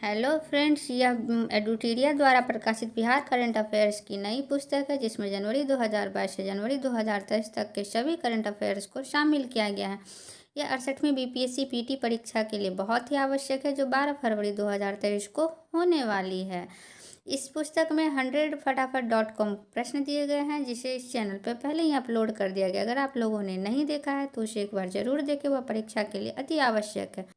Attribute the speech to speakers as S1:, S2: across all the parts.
S1: Hello friends, यह एडुटेरिया द्वारा प्रकाशित बिहार करंट अफेयर्स की नई पुस्तक है जिसमें जनवरी 2022 से जनवरी 2023 तक के सभी करंट अफेयर्स को शामिल किया गया है। यह 68वीं बीपीएससी पीटी परीक्षा के लिए बहुत ही आवश्यक है जो 12 फरवरी 2023 को होने वाली है। इस पुस्तक में 100फटाफट.com प्रश्न दिए गए हैं जिसे इस चैनल पर पहले ही अपलोड कर दिया गया। अगर आप लोगों ने नहीं देखा है तो उसे एक बार जरूर देखें, वह परीक्षा के लिए अति आवश्यक है।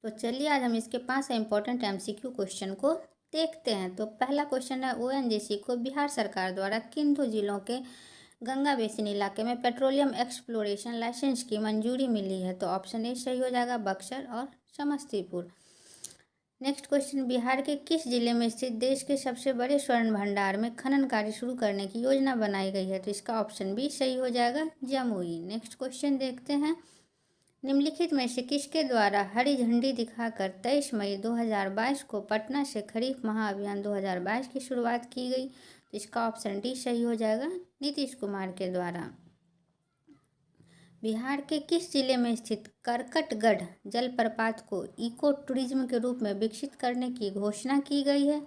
S1: तो चलिए आज हम इसके 5 इम्पोर्टेंट एमसीक्यू क्वेश्चन को देखते हैं। तो पहला क्वेश्चन है, ओएनजीसी को बिहार सरकार द्वारा किन दो जिलों के गंगा बेसिन इलाके में पेट्रोलियम एक्सप्लोरेशन लाइसेंस की मंजूरी मिली है? तो ऑप्शन ए सही हो जाएगा, बक्सर और समस्तीपुर। नेक्स्ट क्वेश्चन, बिहार के किस जिले में स्थित देश के सबसे बड़े स्वर्ण भंडार में खनन कार्य शुरू करने की योजना बनाई गई है? तो इसका ऑप्शन बी सही हो जाएगा, जमुई। नेक्स्ट क्वेश्चन देखते हैं, निम्नलिखित में से किसके द्वारा हरी झंडी दिखाकर 23 मई 2022 को पटना से खरीफ महाअभियान 2022 की शुरुआत की गई? तो इसका ऑप्शन डी सही हो जाएगा, नीतीश कुमार के द्वारा। बिहार के किस जिले में स्थित करकटगढ़ जलप्रपात को इको टूरिज्म के रूप में विकसित करने की घोषणा की गई है?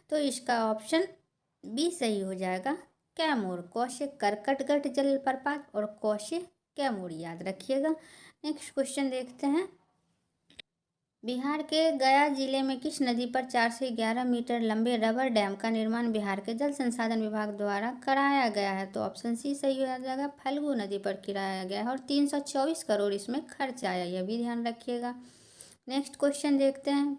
S1: तो इसका ऑप्शन बी सही हो जाएगा, कैमूर। कौशे करकटगढ़ जलप्रपात और कौशे कैमूर, याद रखिएगा। नेक्स्ट क्वेश्चन देखते हैं, बिहार के गया जिले में किस नदी पर 4 से 11 मीटर लंबे रबर डैम का निर्माण बिहार के जल संसाधन विभाग द्वारा कराया गया है? तो ऑप्शन सी सही हो जाएगा, फल्गु नदी पर कराया गया है और 324 करोड़ इसमें खर्च आया, यह भी ध्यान रखिएगा। नेक्स्ट क्वेश्चन देखते हैं,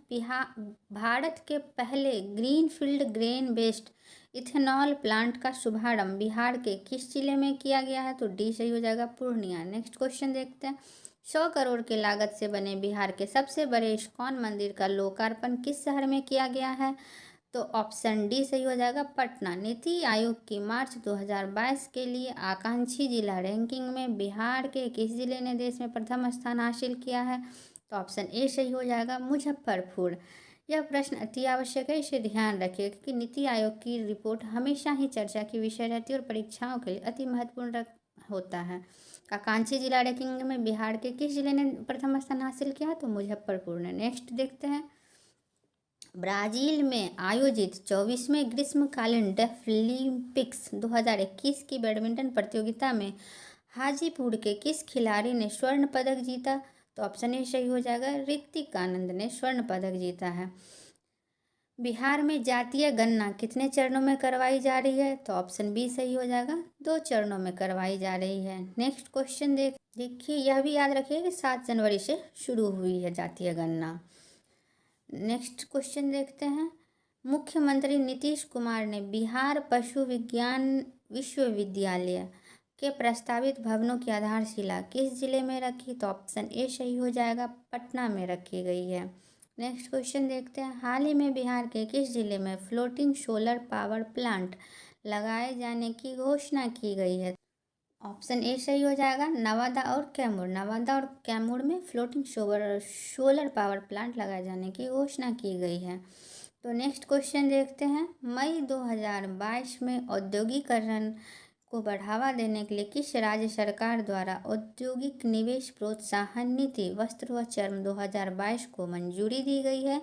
S1: भारत के पहले greenfield grain based ethanol plant का शुभारंभ बिहार के किस जिले में किया गया है? तो डी सही हो जाएगा, पूर्णिया। नेक्स्ट क्वेश्चन देखते हैं, 100 करोड़ की लागत से बने बिहार के सबसे बड़े इस्कॉन मंदिर का लोकार्पण किस शहर में किया गया है? तो ऑप्शन डी सही हो जाएगा, पटना। नीति आयोग की मार्च 2022 के लिए आकांक्षी जिला रैंकिंग में बिहार के किस जिले ने देश में प्रथम स्थान हासिल किया है? तो ऑप्शन ए सही हो जाएगा, मुजफ्फरपुर। यह प्रश्न अति आवश्यक है, इसे ध्यान रखिए क्योंकि नीति आयोग की रिपोर्ट हमेशा ही चर्चा की विषय रहती है और परीक्षाओं के लिए अति महत्वपूर्ण होता है। आकांक्षी जिला रैंकिंग में बिहार के किस जिले ने प्रथम स्थान हासिल किया? तो मुजफ्फरपुर ने। नेक्स्ट देखते हैं, ब्राजील में आयोजित 24वें ग्रीष्मकालीन डेफलिम्पिक्स 2021 की बैडमिंटन प्रतियोगिता में हाजीपुर के किस खिलाड़ी ने स्वर्ण पदक जीता? तो ऑप्शन ए सही हो जाएगा, ऋतिक आनंद ने स्वर्ण पदक जीता है। बिहार में जातीय गणना कितने चरणों में करवाई जा रही है? तो ऑप्शन बी सही हो जाएगा, 2 चरणों में करवाई जा रही है। नेक्स्ट क्वेश्चन देखिए, यह भी याद रखिए कि 7 जनवरी से शुरू हुई है जातीय गणना। नेक्स्ट क्वेश्चन देखते हैं, मुख्यमंत्री नीतीश कुमार ने बिहार पशु विज्ञान विश्वविद्यालय के प्रस्तावित भवनों की आधारशिला किस जिले में रखी? तो ऑप्शन ए सही हो जाएगा, पटना में रखी गई है। नेक्स्ट क्वेश्चन देखते हैं, हाल ही में बिहार के किस जिले में फ्लोटिंग सोलर पावर प्लांट लगाए जाने की घोषणा की गई है? ऑप्शन ए सही हो जाएगा, नवादा और कैमूर। नवादा और कैमूर में फ्लोटिंग सोलर पावर प्लांट लगाए जाने की घोषणा की गई है। तो नेक्स्ट क्वेश्चन देखते हैं, मई 2022 में औद्योगिकरण को बढ़ावा देने के लिए किस राज्य सरकार द्वारा औद्योगिक निवेश प्रोत्साहन नीति वस्त्र व चर्म 2022 को मंजूरी दी गई है?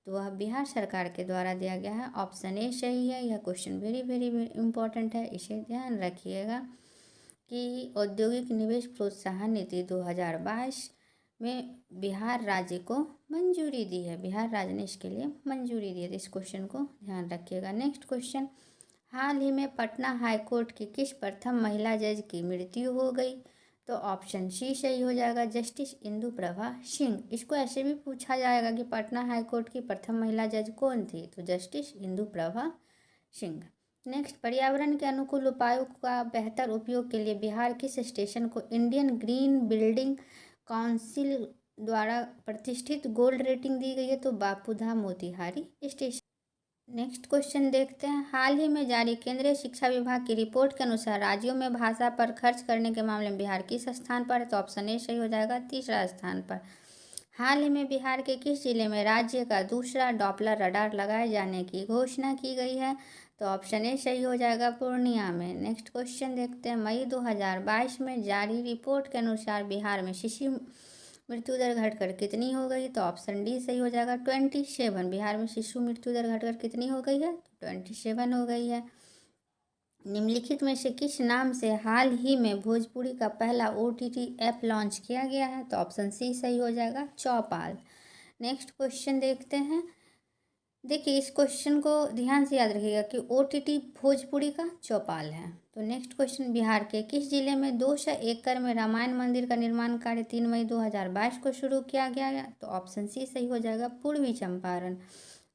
S1: तो वह बिहार सरकार के द्वारा दिया गया है। ऑप्शन ए सही है। यह क्वेश्चन वेरी वेरी इंपॉर्टेंट है, इसे ध्यान रखिएगा कि औद्योगिक निवेश प्रोत्साहन नीति 2022 में बिहार राज्य को मंजूरी दी है। बिहार राज्य ने इसके लिए मंजूरी दी है, तो इस क्वेश्चन को ध्यान रखिएगा। नेक्स्ट क्वेश्चन, हाल ही में पटना हाईकोर्ट की किस प्रथम महिला जज की मृत्यु हो गई? तो ऑप्शन सी सही हो जाएगा, जस्टिस इंदु प्रभा सिंह। इसको ऐसे भी पूछा जाएगा कि पटना हाईकोर्ट की प्रथम महिला जज कौन थी? तो जस्टिस इंदु प्रभा सिंह। नेक्स्ट, पर्यावरण के अनुकूल उपायों का बेहतर उपयोग के लिए बिहार किस स्टेशन को इंडियन ग्रीन बिल्डिंग काउंसिल द्वारा प्रतिष्ठित गोल्ड रेटिंग दी गई है? तो Bapudham Motihari station. Next question देखते हैं, हाल ही में जारी केंद्रीय शिक्षा विभाग की रिपोर्ट के अनुसार राज्यों में भाषा पर खर्च करने के मामले में बिहार किस स्थान पर है? तो ऑप्शन ए सही हो जाएगा, तीसरा स्थान पर। हाल ही में बिहार के किस जिले में राज्य का दूसरा डॉपलर रडार लगाए जाने की घोषणा की गई है? तो ऑप्शन ए सही हो जाएगा, पूर्णिया में। नेक्स्ट क्वेश्चन देखते हैं, मई 2022 में जारी रिपोर्ट के अनुसार बिहार में शिशु मृत्यु दर घटकर कितनी हो गई, तो ऑप्शन डी सही हो जाएगा 27। बिहार में शिशु मृत्यु दर घटकर कितनी हो गई है, तो 27 हो गई है। निम्नलिखित में से किस नाम से हाल ही में भोजपुरी का पहला OTT ऐप लॉन्च किया गया है, तो ऑप्शन सी सही हो जाएगा चौपाल। नेक्स्ट क्वेश्चन देखते हैं। देखिए इस क्वेश्चन को ध्यान से याद रखिएगा कि OTT भोजपुरी का चौपाल है। तो नेक्स्ट क्वेश्चन, बिहार के किस जिले में 200 एकड़ में रामायण मंदिर का निर्माण कार्य 3 मई 2022 को शुरू किया गया है, तो ऑप्शन सी सही हो जाएगा पूर्वी चंपारण।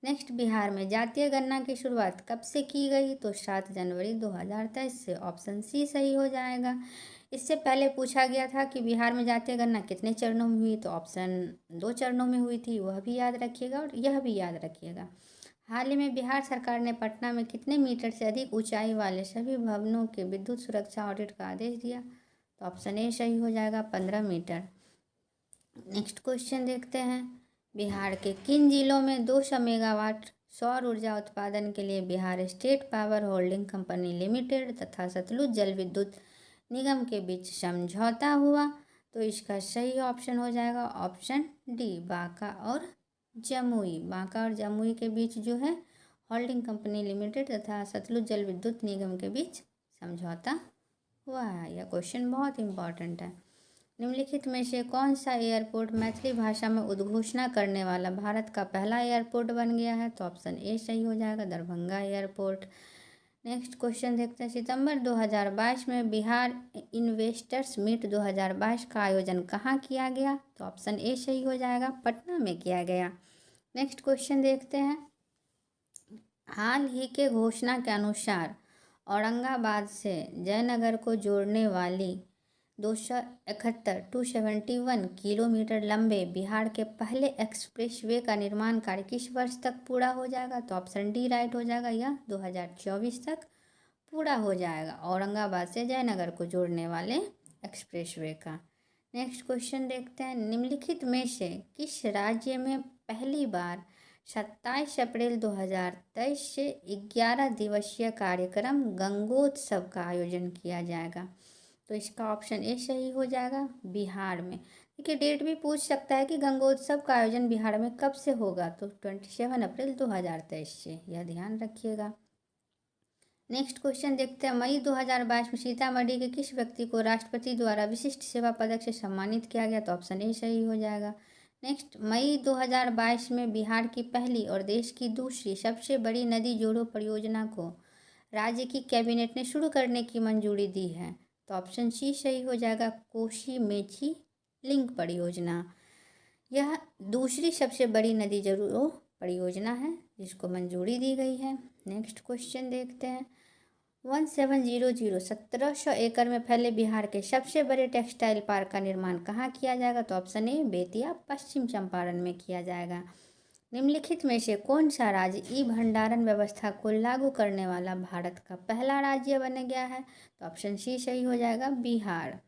S1: नेक्स्ट, बिहार में जातीय गणना की शुरुआत कब से की गई, तो 7 जनवरी 2023 से, ऑप्शन सी सही हो जाएगा। इससे पहले पूछा गया था कि बिहार में जातीय गणना कितने चरणों में हुई, तो ऑप्शन 2 चरणों में हुई थी, वह भी याद रखिएगा और यह भी याद रखिएगा। हाल ही में बिहार सरकार ने पटना में कितने मीटर से अधिक ऊंचाई वाले सभी भवनों के विद्युत सुरक्षा ऑडिट का आदेश दिया, तो ऑप्शन ए सही हो जाएगा 15 मीटर। नेक्स्ट क्वेश्चन देखते हैं। बिहार के किन जिलों में 200 मेगावाट सौर ऊर्जा उत्पादन के लिए Bihar state power holding company limited तथा सतलुज जल विद्युत निगम के बीच समझौता हुआ, तो इसका सही ऑप्शन हो जाएगा ऑप्शन डी बांका और जमुई। बांका और जमुई के बीच जो है होल्डिंग कंपनी लिमिटेड तथा सतलुज जल विद्युत निगम के बीच समझौता हुआ है। यह क्वेश्चन बहुत इंपॉर्टेंट है। निम्नलिखित में से कौन सा एयरपोर्ट मैथिली भाषा में उद्घोषणा करने वाला भारत का पहला एयरपोर्ट बन गया है, तो ऑप्शन ए सही हो जाएगा दरभंगा एयरपोर्ट। नेक्स्ट क्वेश्चन देखते हैं। सितंबर 2022 में बिहार इन्वेस्टर्स मीट 2022 का आयोजन कहाँ किया गया, तो ऑप्शन ए सही हो जाएगा पटना में किया गया। नेक्स्ट क्वेश्चन देखते हैं। हाल ही के घोषणा के अनुसार औरंगाबाद से जयनगर को जोड़ने वाली 271 किलोमीटर लंबे बिहार के पहले एक्सप्रेसवे का निर्माण कार्य किस वर्ष तक पूरा हो जाएगा, तो ऑप्शन डी राइट हो जाएगा, यह 2024 तक पूरा हो जाएगा औरंगाबाद से जयनगर को जोड़ने वाले एक्सप्रेसवे का। नेक्स्ट क्वेश्चन देखते हैं। निम्नलिखित में से किस राज्य में पहली बार 27 अप्रैल 2023 से 11 दिवसीय कार्यक्रम गंगोत्सव का आयोजन किया जाएगा, तो इसका ऑप्शन ए सही हो जाएगा बिहार में। देखिए डेट भी पूछ सकता है कि गंगोत्सव का आयोजन बिहार में कब से होगा, तो 27 अप्रैल 2023 से, यह ध्यान रखिएगा। नेक्स्ट क्वेश्चन देखते हैं। मई 2022 में सीतामढ़ी के किस व्यक्ति को राष्ट्रपति द्वारा विशिष्ट सेवा पदक से सम्मानित किया गया, तो ऑप्शन ए सही हो जाएगा। नेक्स्ट, मई 2022 में बिहार की पहली और देश की दूसरी सबसे बड़ी नदी जोड़ो परियोजना को राज्य की कैबिनेट ने शुरू करने की मंजूरी दी है, तो ऑप्शन सी सही हो जाएगा कोसी मेची लिंक परियोजना। यह दूसरी सबसे बड़ी नदी जोड़ो परियोजना है जिसको मंजूरी दी गई है। नेक्स्ट क्वेश्चन देखते हैं। 1700 1700 एकड़ में फैले बिहार के सबसे बड़े टेक्सटाइल पार्क का निर्माण कहाँ किया जाएगा, तो ऑप्शन ए बेतिया पश्चिम चंपारण में किया जाएगा। निम्नलिखित में से कौन सा राज्य ई भंडारण व्यवस्था को लागू करने वाला भारत का पहला राज्य बन गया है, तो ऑप्शन सी सही हो जाएगा बिहार।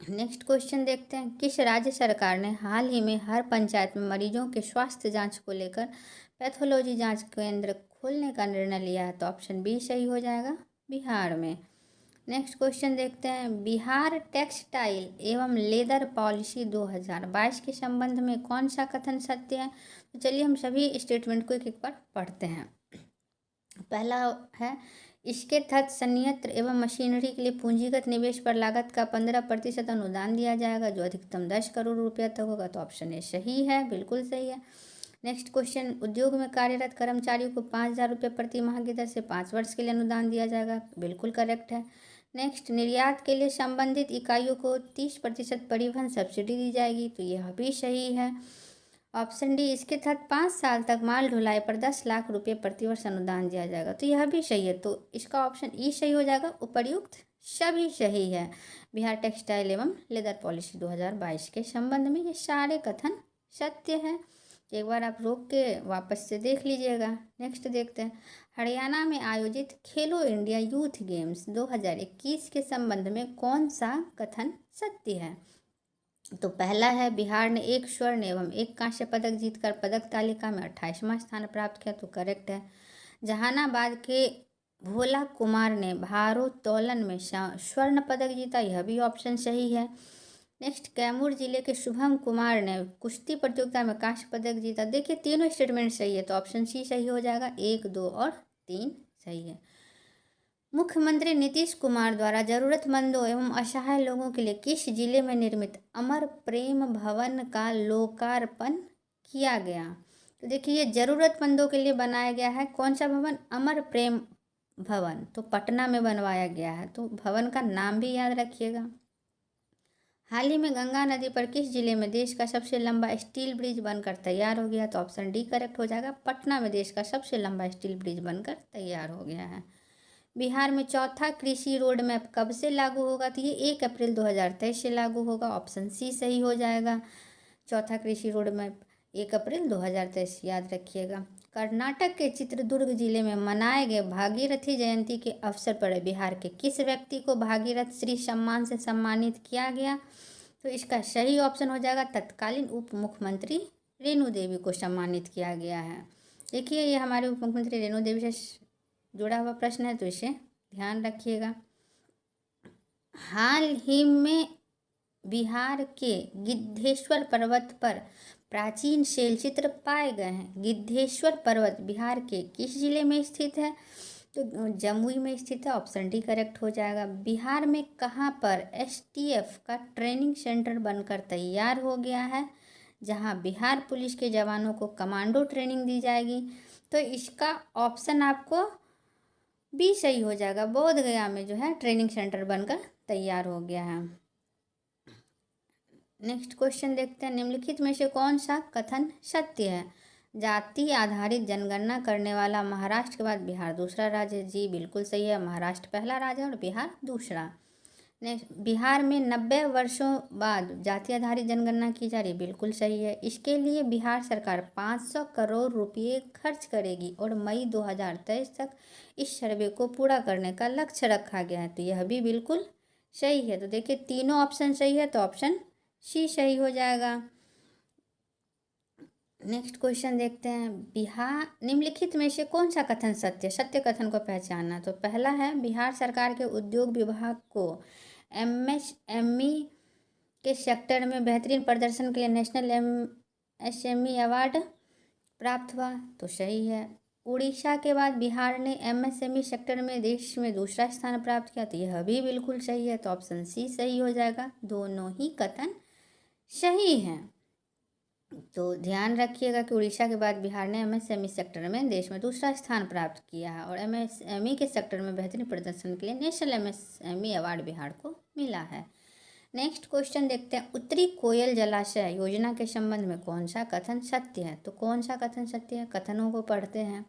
S1: नेक्स्ट क्वेश्चन देखते हैं। किस राज्य सरकार ने हाल ही में हर पंचायत में मरीजों के स्वास्थ्य जांच को लेकर पैथोलॉजी जांच केंद्र खोलने का निर्णय लिया है, तो ऑप्शन बी सही हो जाएगा बिहार में। नेक्स्ट क्वेश्चन देखते हैं। बिहार टेक्सटाइल एवं लेदर पॉलिसी 2022 के संबंध में कौन सा कथन सत्य है, तो चलिए हम सभी स्टेटमेंट को एक एक बार पढ़ते हैं। पहला है, इसके तहत संयंत्र एवं मशीनरी के लिए पूंजीगत निवेश पर लागत का 15% अनुदान दिया जाएगा जो अधिकतम 10 करोड़ रुपया तक होगा, तो ऑप्शन ए सही है, बिल्कुल सही है। नेक्स्ट क्वेश्चन, उद्योग में कार्यरत कर्मचारियों को 5,000 रुपये प्रति माह की दर से 5 वर्ष के लिए अनुदान दिया जाएगा, बिल्कुल करेक्ट है। नेक्स्ट, निर्यात के लिए संबंधित इकाइयों को 30% परिवहन सब्सिडी दी जाएगी, तो यह भी सही है। ऑप्शन डी, इसके तहत 5 साल तक माल ढुलाई पर 10 लाख रुपये प्रतिवर्ष अनुदान दिया जाएगा, तो यह भी सही है। तो इसका ऑप्शन ई सही हो जाएगा। उपर्युक्त सभी सही है। बिहार टेक्सटाइल एवं लेदर पॉलिसी 2022 के संबंध में ये सारे कथन सत्य हैं। एक बार आप रोक के वापस से देख लीजिएगा। नेक्स्ट देखते हैं। हरियाणा में आयोजित खेलो इंडिया यूथ गेम्स 2021 के संबंध में कौन सा कथन सत्य है, तो पहला है, बिहार ने 1 स्वर्ण एवं 1 कांस्य पदक जीतकर पदक तालिका में 28वां स्थान प्राप्त किया, तो करेक्ट है। जहानाबाद के भोला कुमार ने भारोत्तोलन में स्वर्ण पदक जीता, यह भी ऑप्शन सही है। नेक्स्ट, कैमूर जिले के शुभम कुमार ने कुश्ती प्रतियोगिता में कांस्य पदक जीता। देखिए तीनों स्टेटमेंट सही है, तो ऑप्शन सी सही हो जाएगा। 1, 2 और 3 सही है। मुख्यमंत्री नीतीश कुमार द्वारा जरूरतमंदों एवं असहाय लोगों के लिए किस जिले में निर्मित अमर प्रेम भवन का लोकार्पण किया गया? तो देखिए ये जरूरतमंदों के लिए बनाया गया है। कौन सा भवन? अमर प्रेम भवन, तो पटना में बनवाया गया है। तो भवन का नाम भी याद रखिएगा। हाल ही में गंगा नदी पर किस जिले में देश का सबसे लंबा स्टील ब्रिज बनकर तैयार हो गया? तो ऑप्शन डी करेक्ट हो जाएगा। पटना में देश का सबसे लंबा स्टील ब्रिज बनकर तैयार हो गया है। बिहार में चौथा कृषि रोड मैप कब से लागू होगा? तो ये 1 अप्रैल 2023 से लागू होगा। ऑप्शन सी सही हो जाएगा। चौथा कृषि रोड मैप 1 अप्रैल 2023, याद रखिएगा। कर्नाटक के चित्रदुर्ग जिले में मनाए गए भागीरथी जयंती के अवसर पर बिहार के किस व्यक्ति को भागीरथ श्री सम्मान से सम्मानित किया गया? तो इसका सही ऑप्शन हो जाएगा तत्कालीन उप मुख्यमंत्री रेणु देवी को सम्मानित किया गया है। देखिए ये हमारे उप मुख्यमंत्री रेणु देवी से जुड़ा हुआ प्रश्न है, तो इसे ध्यान रखिएगा। हाल ही में बिहार के गिद्धेश्वर पर्वत पर प्राचीन शैलचित्र पाए गए हैं। गिद्धेश्वर पर्वत बिहार के किस जिले में स्थित है? तो जमुई में स्थित है। ऑप्शन डी करेक्ट हो जाएगा। बिहार में कहाँ पर एसटीएफ का ट्रेनिंग सेंटर बनकर तैयार हो गया है, जहां बिहार पुलिस के जवानों को कमांडो ट्रेनिंग दी जाएगी? तो इसका ऑप्शन आपको बी सही हो जाएगा। बोध गया में जो है ट्रेनिंग सेंटर बनकर तैयार हो गया है। नेक्स्ट क्वेश्चन देखते हैं, निम्नलिखित में से कौन सा कथन सत्य है? जाति आधारित जनगणना करने वाला महाराष्ट्र के बाद बिहार दूसरा राज्य है। जी बिल्कुल सही है, महाराष्ट्र पहला राज्य और बिहार दूसरा। नेक्स्ट, बिहार में 90 वर्षों बाद जाति आधारित जनगणना की जा रही है। बिल्कुल सही है। इसके लिए बिहार सरकार 500 करोड़ रुपये खर्च करेगी और मई 2023 तक इस सर्वे को पूरा करने का लक्ष्य रखा गया है। तो यह भी बिल्कुल सही है। तो देखिए तीनों ऑप्शन सही है, तो ऑप्शन सी सही हो जाएगा। नेक्स्ट क्वेश्चन देखते हैं, बिहार निम्नलिखित में से कौन सा कथन सत्य? सत्य कथन को पहचानना। तो पहला है, बिहार सरकार के उद्योग विभाग को एमएसएमई के सेक्टर में बेहतरीन प्रदर्शन के लिए नेशनल एमएसएमई अवार्ड प्राप्त हुआ। तो सही है। उड़ीसा के बाद बिहार ने एमएसएमई सेक्टर में देश में दूसरा स्थान प्राप्त किया। तो यह भी बिल्कुल सही है। तो ऑप्शन सी सही हो जाएगा। दोनों ही कथन सही हैं। तो ध्यान रखिएगा कि उड़ीसा के बाद बिहार ने एमएसएमई सेक्टर में देश में दूसरा स्थान प्राप्त किया है और एमएसएमई के सेक्टर में बेहतरीन प्रदर्शन के लिए नेशनल एमएसएमई अवार्ड बिहार को मिला है। नेक्स्ट क्वेश्चन देखते हैं, उत्तरी कोयल जलाशय योजना के संबंध में कौन सा कथन सत्य है? तो कौन सा कथन सत्य है? कथनों को पढ़ते हैं।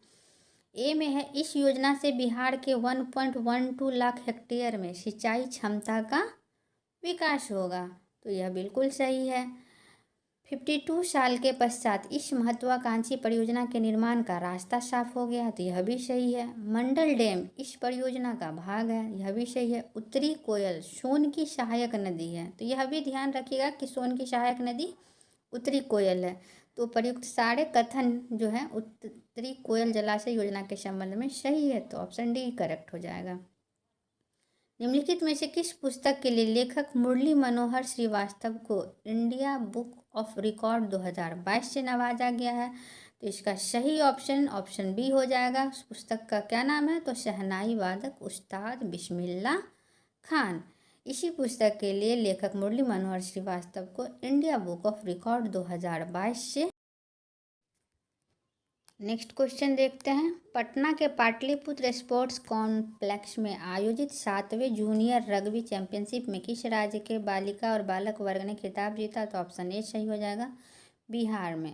S1: ए में है, इस योजना से बिहार के 1.12 लाख हेक्टेयर में सिंचाई क्षमता का विकास होगा। तो यह बिल्कुल सही है। 52 साल के पश्चात इस महत्वाकांक्षी परियोजना के निर्माण का रास्ता साफ हो गया। तो यह भी सही है। मंडल डैम इस परियोजना का भाग है। यह भी सही है। उत्तरी कोयल सोन की सहायक नदी है। तो यह भी ध्यान रखिएगा कि सोन की सहायक नदी उत्तरी कोयल है। तो प्रयुक्त सारे कथन जो है उत्तरी कोयल जलाशय योजना के संबंध में सही है। तो ऑप्शन डी करेक्ट हो जाएगा। निम्नलिखित में से किस पुस्तक के लिए लेखक मुरली मनोहर श्रीवास्तव को इंडिया बुक ऑफ रिकॉर्ड 2022 से नवाजा गया है? तो इसका सही ऑप्शन बी हो जाएगा। उस पुस्तक का क्या नाम है? तो शहनाई वादक उस्ताद बिस्मिल्ला खान। इसी पुस्तक के लिए लेखक मुरली मनोहर श्रीवास्तव को इंडिया बुक ऑफ रिकॉर्ड 2022 से। नेक्स्ट क्वेश्चन देखते हैं, पटना के पाटलिपुत्र स्पोर्ट्स कॉम्प्लेक्स में आयोजित 7वें जूनियर रग्बी चैंपियनशिप में किस राज्य के बालिका और बालक वर्ग ने खिताब जीता? तो ऑप्शन ए सही हो जाएगा, बिहार में।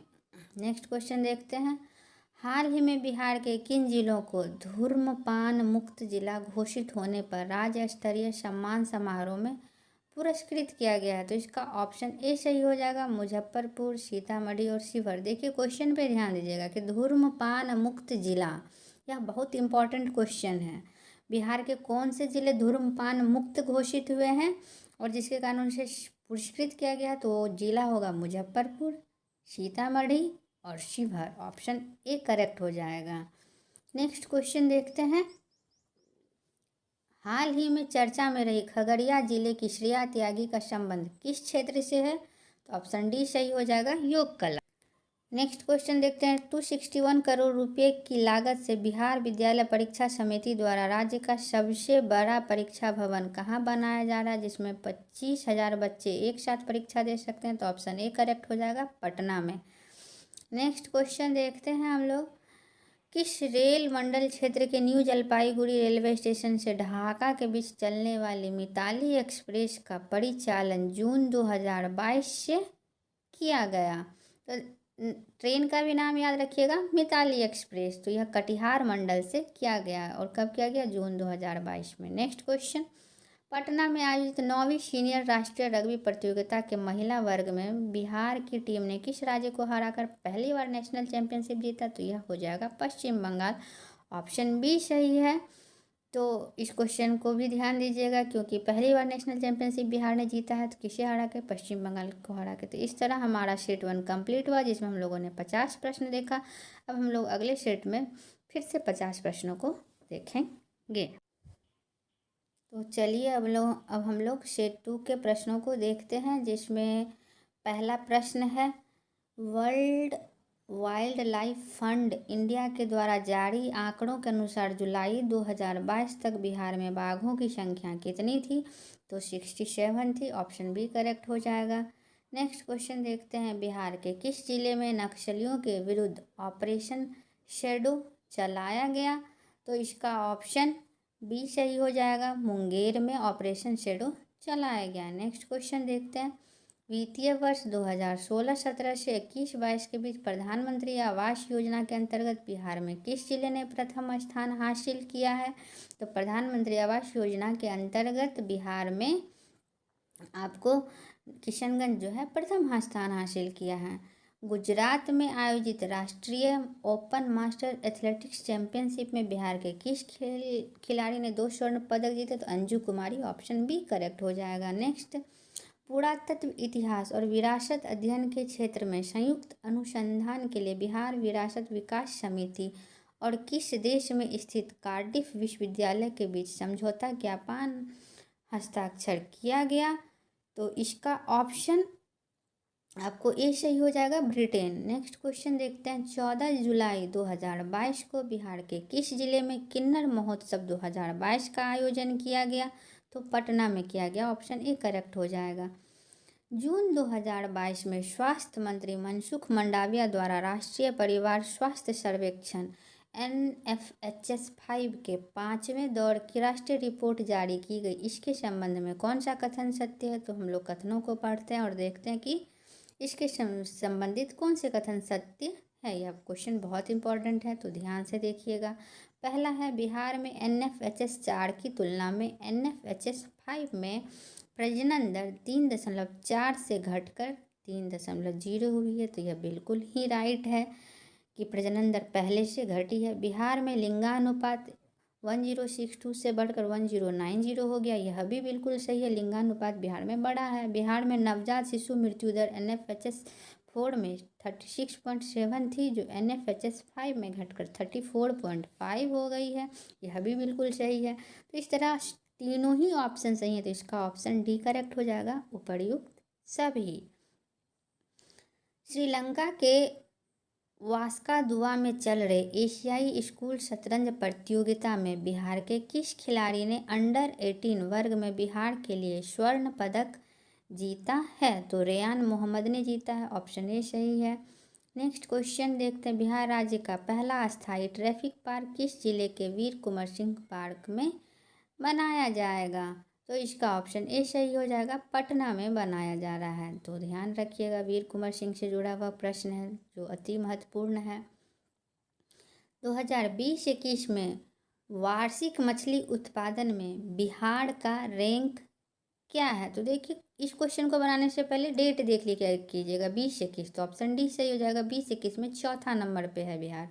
S1: नेक्स्ट क्वेश्चन देखते हैं, हाल ही में बिहार के किन जिलों को धूम्रपान मुक्त जिला घोषित होने पर राज्य स्तरीय सम्मान समारोह में पुरस्कृत किया गया है? तो इसका ऑप्शन ए सही हो जाएगा, मुजफ्फरपुर, सीतामढ़ी और शिवहर। देखिए क्वेश्चन पे ध्यान दीजिएगा कि धूम्रपान मुक्त जिला, यह बहुत इंपॉर्टेंट क्वेश्चन है। बिहार के कौन से जिले धूम्रपान मुक्त घोषित हुए हैं और जिसके कारण उनसे पुरस्कृत किया गया? तो जिला होगा मुजफ्फरपुर, सीतामढ़ी और शिवहर। ऑप्शन ए करेक्ट हो जाएगा। नेक्स्ट क्वेश्चन देखते हैं, हाल ही में चर्चा में रही खगड़िया जिले की श्रेया त्यागी का संबंध किस क्षेत्र से है? तो ऑप्शन डी सही हो जाएगा, योग कला। नेक्स्ट क्वेश्चन देखते हैं। 261 करोड़ रुपए की लागत से बिहार विद्यालय परीक्षा समिति द्वारा राज्य का सबसे बड़ा परीक्षा भवन कहाँ बनाया जा रहा है, जिसमें 25,000 बच्चे एक साथ परीक्षा दे सकते हैं? तो ऑप्शन ए करेक्ट हो जाएगा, पटना में। नेक्स्ट क्वेश्चन देखते हैं हम लोग। किस रेल मंडल क्षेत्र के न्यू जलपाईगुड़ी रेलवे स्टेशन से ढाका के बीच चलने वाली मिताली एक्सप्रेस का परिचालन जून 2022 से किया गया? तो ट्रेन का भी नाम याद रखिएगा, मिताली एक्सप्रेस। तो यह कटिहार मंडल से किया गया और कब किया गया? जून 2022 में। Next question. पटना में आयोजित 9वीं सीनियर राष्ट्रीय रग्बी प्रतियोगिता के महिला वर्ग में बिहार की टीम ने किस राज्य को हराकर पहली बार नेशनल चैंपियनशिप जीता? तो यह हो जाएगा पश्चिम बंगाल। ऑप्शन बी सही है। तो इस क्वेश्चन को भी ध्यान दीजिएगा, क्योंकि पहली बार नेशनल चैंपियनशिप बिहार ने जीता है। तो किसे हरा के? पश्चिम बंगाल को हरा के। तो इस तरह हमारा सेट 1 कंप्लीट हुआ, जिसमें हम लोगों ने 50 प्रश्न देखा। अब हम लोग अगले सेट में फिर से 50 प्रश्नों को देखेंगे। तो चलिए अब हम लोग सेट 2 के प्रश्नों को देखते हैं, जिसमें पहला प्रश्न है, world wild life fund India के द्वारा जारी आंकड़ों के अनुसार जुलाई 2022 तक बिहार में बाघों की संख्या कितनी थी? तो 67 थी। ऑप्शन बी करेक्ट हो जाएगा। नेक्स्ट क्वेश्चन देखते हैं। बिहार के किस जिले में नक्सलियों के विरुद्ध ऑपरेशन शैडो चलाया गया? तो इसका ऑप्शन बी सही हो जाएगा, मुंगेर में ऑपरेशन शैडो चलाया गया। नेक्स्ट क्वेश्चन देखते हैं। वित्तीय वर्ष 2016-17 से 21-22 के बीच प्रधानमंत्री आवास योजना के अंतर्गत बिहार में किस जिले ने प्रथम स्थान हासिल किया है? तो प्रधानमंत्री आवास योजना के अंतर्गत बिहार में आपको किशनगंज जो है प्रथम स्थान हासिल किया है। गुजरात में आयोजित राष्ट्रीय ओपन मास्टर एथलेटिक्स चैंपियनशिप में बिहार के किस खिलाड़ी ने 2 स्वर्ण पदक जीते? तो अंजू कुमारी। ऑप्शन बी करेक्ट हो जाएगा। नेक्स्ट, पुरातत्व इतिहास और विरासत अध्ययन के क्षेत्र में संयुक्त अनुसंधान के लिए बिहार विरासत विकास समिति और किस देश में स्थित कार्डिफ विश्वविद्यालय के बीच समझौता ज्ञापन हस्ताक्षर किया गया? तो इसका ऑप्शन आपको ए सही हो जाएगा, ब्रिटेन। नेक्स्ट क्वेश्चन देखते हैं। 14 जुलाई 2022 को बिहार के किस जिले में किन्नर महोत्सव 2022 का आयोजन किया गया? तो पटना में किया गया। ऑप्शन ए करेक्ट हो जाएगा। जून 2022 में स्वास्थ्य मंत्री मनसुख मंडाविया द्वारा राष्ट्रीय परिवार स्वास्थ्य सर्वेक्षण NFHS 5 के 5वें दौर की राष्ट्रीय रिपोर्ट जारी की गई। इसके संबंध में कौन सा कथन सत्य है? तो हम लोग कथनों को पढ़ते हैं और देखते हैं कि इसके संबंधित कौन से कथन सत्य है। यह क्वेश्चन बहुत इंपॉर्टेंट है, तो ध्यान से देखिएगा। पहला है, बिहार में NFHS 4 की तुलना में NFHS 5 में प्रजनन दर 3.4 से घटकर 3.0 हुई है। तो यह बिल्कुल ही राइट है कि प्रजनन दर पहले से घटी है। बिहार में लिंगानुपात 1062 से बढ़कर 1090 हो गया। यह भी बिल्कुल सही है, लिंगानुपात बिहार में बढ़ा है। बिहार में नवजात शिशु मृत्यु दर NFHS 4 में 36.7 थी, जो NFHS 5 में घटकर 34.5 हो गई है। यह भी बिल्कुल सही है। तो इस तरह तीनों ही ऑप्शन सही है, तो इसका ऑप्शन डी करेक्ट हो जाएगा, उपर्युक्त सभी। श्रीलंका के वास्कादुआ में चल रहे एशियाई स्कूल शतरंज प्रतियोगिता में बिहार के किस खिलाड़ी ने अंडर 18 वर्ग में बिहार के लिए स्वर्ण पदक जीता है? तो रेयान मोहम्मद ने जीता है। ऑप्शन ए सही है। नेक्स्ट क्वेश्चन देखते हैं। बिहार राज्य का पहला अस्थायी ट्रैफिक पार्क किस जिले के वीर कुंवर सिंह पार्क में बनाया जाएगा? तो इसका ऑप्शन ए सही हो जाएगा, पटना में बनाया जा रहा है। तो ध्यान रखिएगा, वीर कुंवर सिंह से जुड़ा हुआ प्रश्न है जो अति महत्वपूर्ण है। 2020-21 में वार्षिक मछली उत्पादन में बिहार का रैंक क्या है? तो देखिए, इस क्वेश्चन को बनाने से पहले डेट देख लीजिएगा, 20-21। तो ऑप्शन डी सही हो जाएगा, 20-21 में चौथा नंबर पे है बिहार।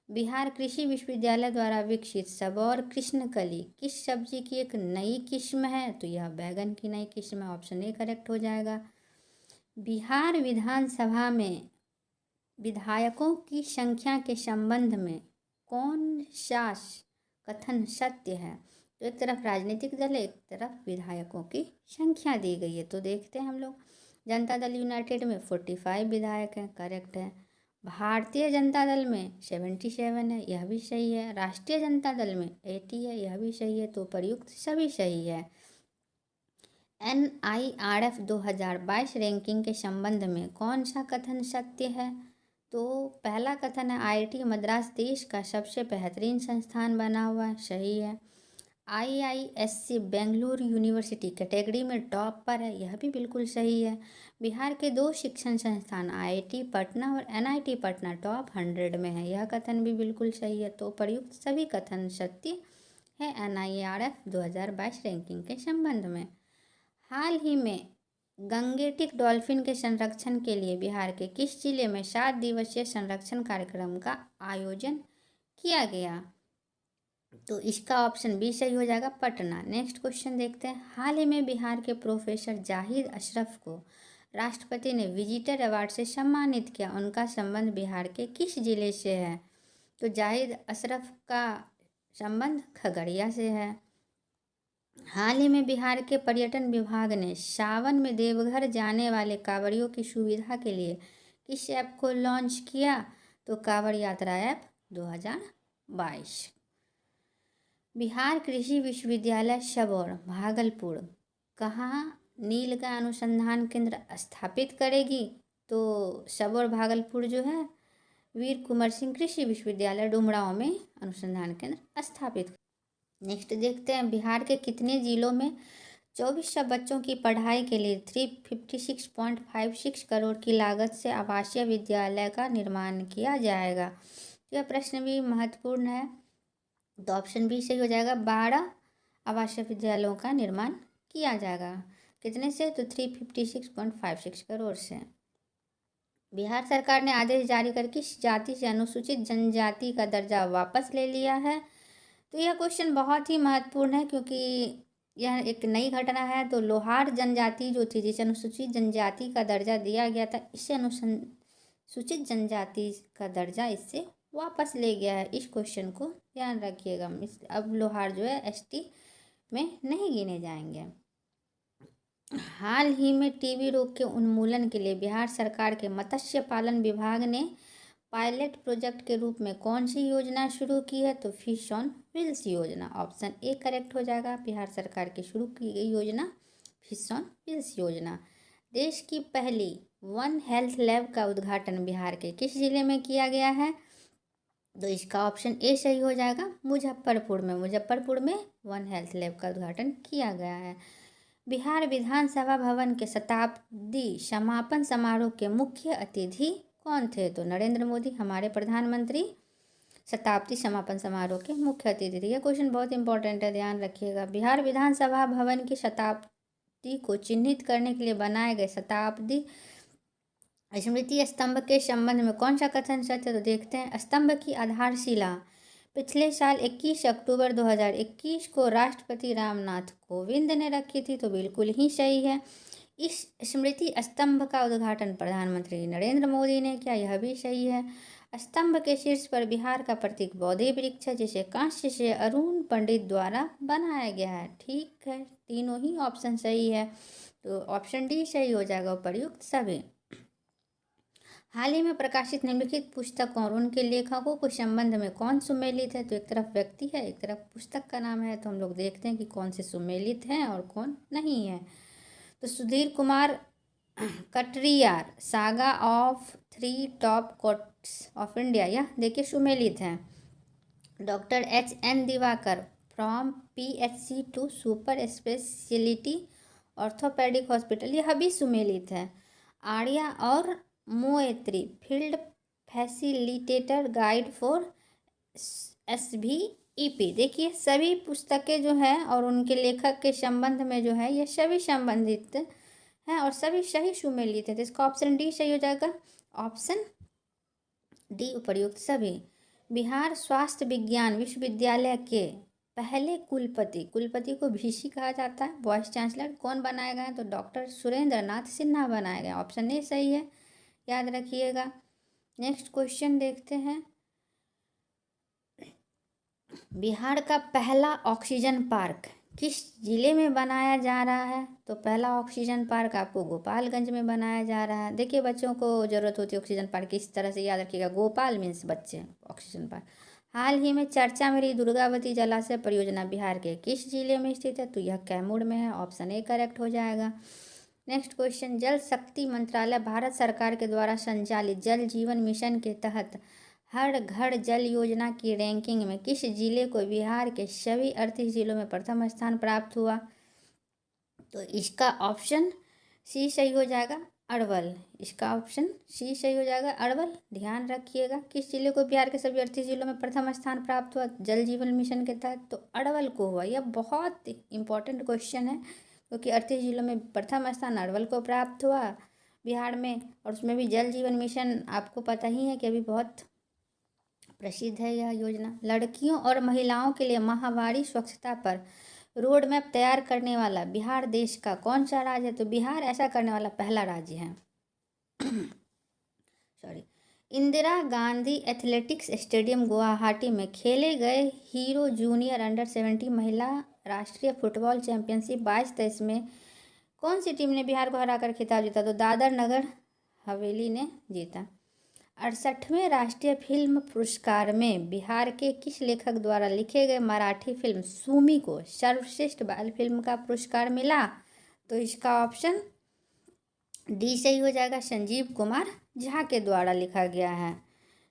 S1: बिहार कृषि विश्वविद्यालय द्वारा विकसित सबौर कृष्णकली किस सब्जी की एक नई किस्म है? तो यह बैगन की नई किस्म है। ऑप्शन ए करेक्ट हो जाएगा। बिहार विधानसभा में विधायकों की संख्या के संबंध में कौन सा कथन सत्य है? तो एक तरफ राजनीतिक दल है, एक तरफ विधायकों की संख्या दी गई है। तो देखते हैं हम लोग, जनता दल यूनाइटेड में 45 विधायक हैं, करेक्ट है। भारतीय जनता दल में 77 है, यह भी सही है। राष्ट्रीय जनता दल में 80 है, यह भी सही है। तो प्रयुक्त सभी सही है। NIRF 2022 रैंकिंग के संबंध में कौन सा कथन सत्य है? तो पहला कथन है IIT मद्रास देश का सबसे बेहतरीन संस्थान बना हुआ है, सही है। IISc बेंगलुरु यूनिवर्सिटी कैटेगरी में टॉप पर है, यह भी बिल्कुल सही है। बिहार के 2 शिक्षण संस्थान IIT पटना और NIT पटना टॉप 100 में है, यह कथन भी बिल्कुल सही है। तो प्रयुक्त सभी कथन सत्य है NIRF 2022 रैंकिंग के संबंध में। हाल ही में गंगेटिक डॉल्फिन के संरक्षण के लिए बिहार के किस जिले में 7 दिवसीय संरक्षण कार्यक्रम का आयोजन किया गया? तो इसका ऑप्शन बी सही हो जाएगा, पटना। नेक्स्ट क्वेश्चन देखते हैं। हाल ही में बिहार के प्रोफेसर जाहिद अशरफ को राष्ट्रपति ने विजिटर अवार्ड से सम्मानित किया, उनका संबंध बिहार के किस जिले से है? तो जाहिद अशरफ का संबंध खगड़िया से है। हाल ही में बिहार के पर्यटन विभाग ने सावन में देवघर जाने वाले कांवड़ियों की सुविधा के लिए किस ऐप को लॉन्च किया? तो कांवड़ यात्रा ऐप 2022। बिहार कृषि विश्वविद्यालय सबौर भागलपुर कहाँ नील का अनुसंधान केंद्र स्थापित करेगी? तो सबौर भागलपुर जो है वीर कुंवर सिंह कृषि विश्वविद्यालय डुमरांव में अनुसंधान केंद्र स्थापित। नेक्स्ट देखते हैं, बिहार के कितने जिलों में 2400 बच्चों की पढ़ाई के लिए 356.56 करोड़ की लागत से आवासीय विद्यालय का निर्माण किया जाएगा? यह प्रश्न भी महत्वपूर्ण है। तो ऑप्शन बी सही हो जाएगा, 12 आवासीय विद्यालयों का निर्माण किया जाएगा। कितने से? तो 356.56 करोड़ से। बिहार सरकार ने आदेश जारी कर किस जाति से अनुसूचित जनजाति का दर्जा वापस ले लिया है? तो यह क्वेश्चन बहुत ही महत्वपूर्ण है क्योंकि यह एक नई घटना है। तो लोहार जनजाति जो थी, जिसे अनुसूचित जनजाति का दर्जा दिया गया था, इससे अनुसूचित जनजाति का दर्जा इससे वापस ले गया है। इस क्वेश्चन को ध्यान रखिएगा। अब लोहार जो है ST में नहीं गिने जाएंगे। हाल ही में टीबी रोग के उन्मूलन के लिए बिहार सरकार के मत्स्य पालन विभाग ने पायलट प्रोजेक्ट के रूप में कौन सी योजना शुरू की है? तो फिश ऑन व्हील्स योजना। ऑप्शन ए करेक्ट हो जाएगा। बिहार सरकार की शुरू की गई योजना फिश ऑन व्हील्स योजना। देश की पहली वन हेल्थ लैब का उद्घाटन बिहार के किस जिले में किया गया है? तो इसका ऑप्शन ए सही हो जाएगा, मुजफ्फरपुर में। मुजफ्फरपुर में वन हेल्थ लैब का उद्घाटन किया गया है। बिहार विधानसभा भवन के शताब्दी समापन समारोह के मुख्य अतिथि कौन थे? तो नरेंद्र मोदी, हमारे प्रधानमंत्री शताब्दी समापन समारोह के मुख्य अतिथि थे। यह क्वेश्चन बहुत इंपॉर्टेंट है, ध्यान रखिएगा। बिहार विधानसभा भवन की शताब्दी को चिन्हित करने के लिए बनाए गए शताब्दी स्मृति स्तंभ के संबंध में कौन सा कथन सत्य है? तो देखते हैं। स्तंभ की आधारशिला पिछले साल 21 अक्टूबर 2021 को राष्ट्रपति रामनाथ कोविंद ने रखी थी, तो बिल्कुल ही सही है। इस स्मृति स्तंभ का उद्घाटन प्रधानमंत्री नरेंद्र मोदी ने किया, यह भी सही है। स्तंभ के शीर्ष पर बिहार का प्रतीक बोधि वृक्ष है, जिसे कांस्य से अरुण पंडित द्वारा बनाया गया है। ठीक है, तीनों ही ऑप्शन सही है। तो ऑप्शन डी सही हो जाएगा, प्रयुक्त सभी। हाल ही में प्रकाशित निम्नलिखित पुस्तकों और उनके लेखकों के संबंध में कौन सुमेलित है? तो एक तरफ व्यक्ति है, एक तरफ पुस्तक का नाम है। तो हम लोग देखते हैं कि कौन से सुमेलित हैं और कौन नहीं है। तो Sudhir Kumar Katariyar saga of 3 top courts of India, यह देखिए सुमेलित है। Doctor HN Diwakar from PHC to super speciality orthopaedic hospital, यह भी सुमेलित है। आर्या और Moitri field facilitator guide for SVEP, देखिए सभी पुस्तकें जो हैं और उनके लेखक के संबंध में जो है ये सभी संबंधित हैं और सभी सही सुमेलित है। तो इसका ऑप्शन डी सही हो जाएगा, ऑप्शन डी उपर्युक्त सभी। बिहार स्वास्थ्य विज्ञान विश्वविद्यालय के पहले कुलपति को VC कहा जाता है, वाइस चांसलर कौन बनाए गए हैं? तो डॉक्टर सुरेंद्र नाथ सिन्हा बनाए गए। ऑप्शन ए सही है, याद रखिएगा। नेक्स्ट क्वेश्चन देखते हैं। बिहार का पहला ऑक्सीजन पार्क किस जिले में बनाया जा रहा है? तो पहला ऑक्सीजन पार्क आपको गोपालगंज में बनाया जा रहा है। देखिए, बच्चों को ज़रूरत होती है ऑक्सीजन पार्क, इस तरह से याद रखिएगा, गोपाल मीन्स बच्चे, ऑक्सीजन पार्क। हाल ही में चर्चा में रही दुर्गावती जलाशय परियोजना बिहार के किस जिले में स्थित है? तो यह कैमूर में है, ऑप्शन ए करेक्ट हो जाएगा। नेक्स्ट क्वेश्चन, जल शक्ति मंत्रालय भारत सरकार के द्वारा संचालित जल जीवन मिशन के तहत हर घर जल योजना की रैंकिंग में किस जिले को बिहार के सभी 38 जिलों में प्रथम स्थान प्राप्त हुआ? तो इसका ऑप्शन सी सही हो जाएगा, अरवल। इसका ऑप्शन सी सही हो जाएगा, अरवल। ध्यान रखिएगा, किस जिले को बिहार के सभी 38 जिलों में प्रथम स्थान प्राप्त हुआ जल जीवन मिशन के तहत? तो अरवल को हुआ। यह बहुत इंपॉर्टेंट क्वेश्चन है, क्योंकि 38 जिलों में प्रथम स्थान अरवल को प्राप्त हुआ बिहार में, और उसमें भी जल जीवन मिशन आपको पता ही है कि अभी बहुत प्रसिद्ध है यह योजना। लड़कियों और महिलाओं के लिए माहवारी स्वच्छता पर रोड मैप तैयार करने वाला बिहार देश का कौन सा राज्य है? तो बिहार ऐसा करने वाला पहला राज्य है। Sorry. Indira Gandhi athletics stadium Guwahati में खेले गए हीरो जूनियर अंडर-17 महिला राष्ट्रीय फुटबॉल चैंपियनशिप 22-23 में कौन सी टीम ने बिहार को हराकर खिताब जीता? तो दादर नगर हवेली ने जीता। 68वें राष्ट्रीय फिल्म पुरस्कार में बिहार के किस लेखक द्वारा लिखे गए मराठी फिल्म सूमी को सर्वश्रेष्ठ बाल फिल्म का पुरस्कार मिला? तो इसका ऑप्शन डी सही हो जाएगा, संजीव कुमार झा के द्वारा लिखा गया है।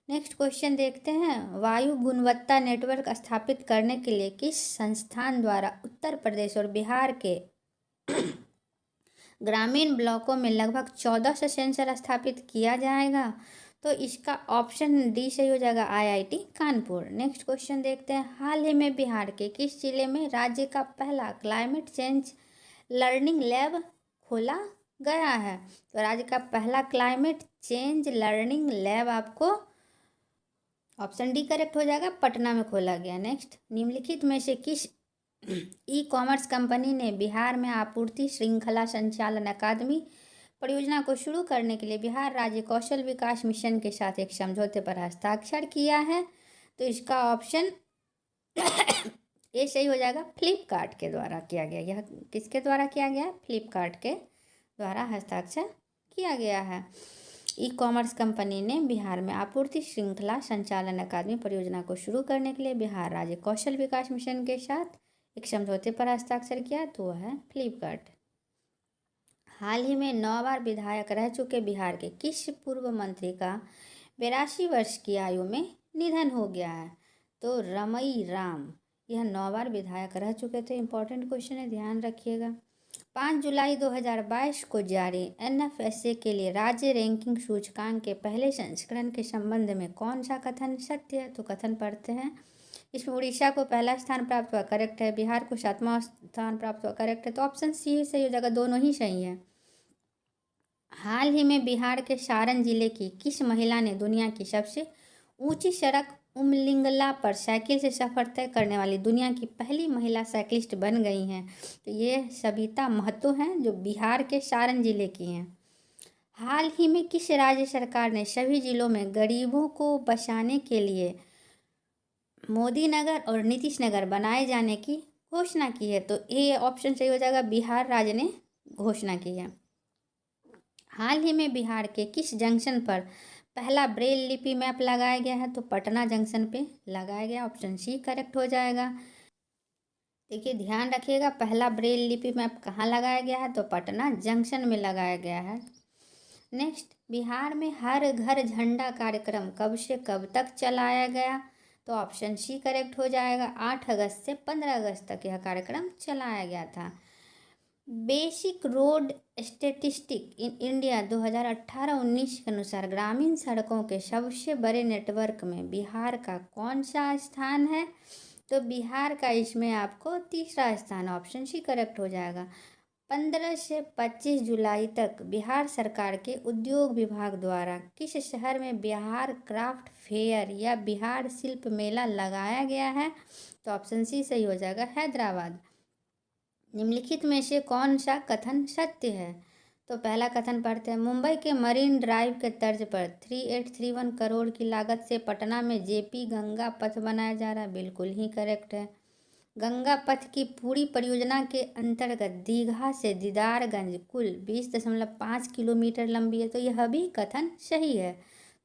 S1: नेक्स्ट क्वेश्चन देखते हैं, वायु गुणवत्ता नेटवर्क स्थापित करने के लिए किस संस्थान द्वारा उत्तर प्रदेश और बिहार के ग्रामीण ब्लॉकों में लगभग 1400 सेंसर स्थापित किया जाएगा? तो इसका ऑप्शन डी सही हो जाएगा, आईआईटी कानपुर। नेक्स्ट क्वेश्चन देखते हैं, हाल ही में बिहार के किस जिले में राज्य का पहला क्लाइमेट चेंज लर्निंग लैब खोला गया है? तो राज्य का पहला क्लाइमेट चेंज लर्निंग लैब आपको ऑप्शन डी करेक्ट हो जाएगा, पटना में खोला गया। नेक्स्ट, निम्नलिखित में से किस ई कॉमर्स कंपनी ने बिहार में आपूर्ति श्रृंखला संचालन अकादमी परियोजना को शुरू करने के लिए बिहार राज्य कौशल विकास मिशन के साथ एक समझौते पर हस्ताक्षर किया है? तो इसका ऑप्शन ए सही हो जाएगा, फ्लिपकार्ट के द्वारा किया गया। यह किसके द्वारा किया गया है? फ्लिपकार्ट के द्वारा हस्ताक्षर किया गया है। ई कॉमर्स कंपनी ने बिहार में आपूर्ति श्रृंखला संचालन अकादमी परियोजना को शुरू करने के लिए बिहार राज्य कौशल विकास मिशन के साथ एक समझौते पर हस्ताक्षर किया, तो वह है फ्लिपकार्ट। हाल ही में 9 बार विधायक रह चुके बिहार के किस पूर्व मंत्री का 82 वर्ष की आयु में निधन हो गया है? तो रमई राम, यह 9 बार विधायक रह चुके थे। इंपॉर्टेंट क्वेश्चन है, ध्यान रखिएगा। 5 जुलाई 2022 को जारी एनएफएसए के लिए राज्य रैंकिंग सूचकांक के पहले संस्करण के संबंध में कौन सा कथन सत्य है? तो कथन पढ़ते हैं। इसमें उड़ीसा को पहला स्थान प्राप्त हुआ, करेक्ट है। बिहार को 7वां स्थान प्राप्त हुआ, करेक्ट है। तो ऑप्शन सी सही हो जाएगा, दोनों ही सही है। हाल ही में बिहार के सारण जिले की किस महिला ने दुनिया की सबसे ऊंची सड़क उमलिंगला पर साइकिल से सफ़र तय करने वाली दुनिया की पहली महिला साइकिलिस्ट बन गई हैं? तो ये सबिता महतो हैं, जो बिहार के सारण जिले की हैं। हाल ही में किस राज्य सरकार ने सभी जिलों में गरीबों को बसाने के लिए मोदी नगर और नीतीश नगर बनाए जाने की घोषणा की है? तो ये ऑप्शन सही हो जाएगा, बिहार राज्य ने घोषणा की है। हाल ही में बिहार के किस जंक्शन पर पहला ब्रेल लिपि मैप लगाया गया है? तो पटना जंक्शन पे लगाया गया, ऑप्शन सी करेक्ट हो जाएगा। देखिए, ध्यान रखिएगा, पहला ब्रेल लिपि मैप कहाँ लगाया गया है? तो पटना जंक्शन में लगाया गया है। नेक्स्ट, बिहार में हर घर झंडा कार्यक्रम कब से कब तक चलाया गया? तो ऑप्शन सी करेक्ट हो जाएगा, 8 अगस्त से 15 अगस्त तक यह कार्यक्रम चलाया गया था। Basic road statistic in India 2018-19 के अनुसार ग्रामीण सड़कों के सबसे बड़े नेटवर्क में बिहार का कौन सा स्थान है? तो बिहार का इसमें आपको तीसरा स्थान, ऑप्शन सी करेक्ट हो जाएगा। 15 से 25 जुलाई तक बिहार सरकार के उद्योग विभाग द्वारा किस शहर में बिहार क्राफ्ट फेयर या बिहार शिल्प मेला लगाया गया है? तो ऑप्शन सी सही हो जाएगा, हैदराबाद। निम्नलिखित में से कौन सा कथन सत्य है? तो पहला कथन पढ़ते हैं। मुंबई के मरीन ड्राइव के तर्ज पर 3831 करोड़ की लागत से पटना में जेपी गंगा पथ बनाया जा रहा है। बिल्कुल ही करेक्ट है। गंगा पथ की पूरी परियोजना के अंतर्गत दीघा से दीदारगंज कुल 20.5 किलोमीटर लंबी है। तो यह भी कथन सही है।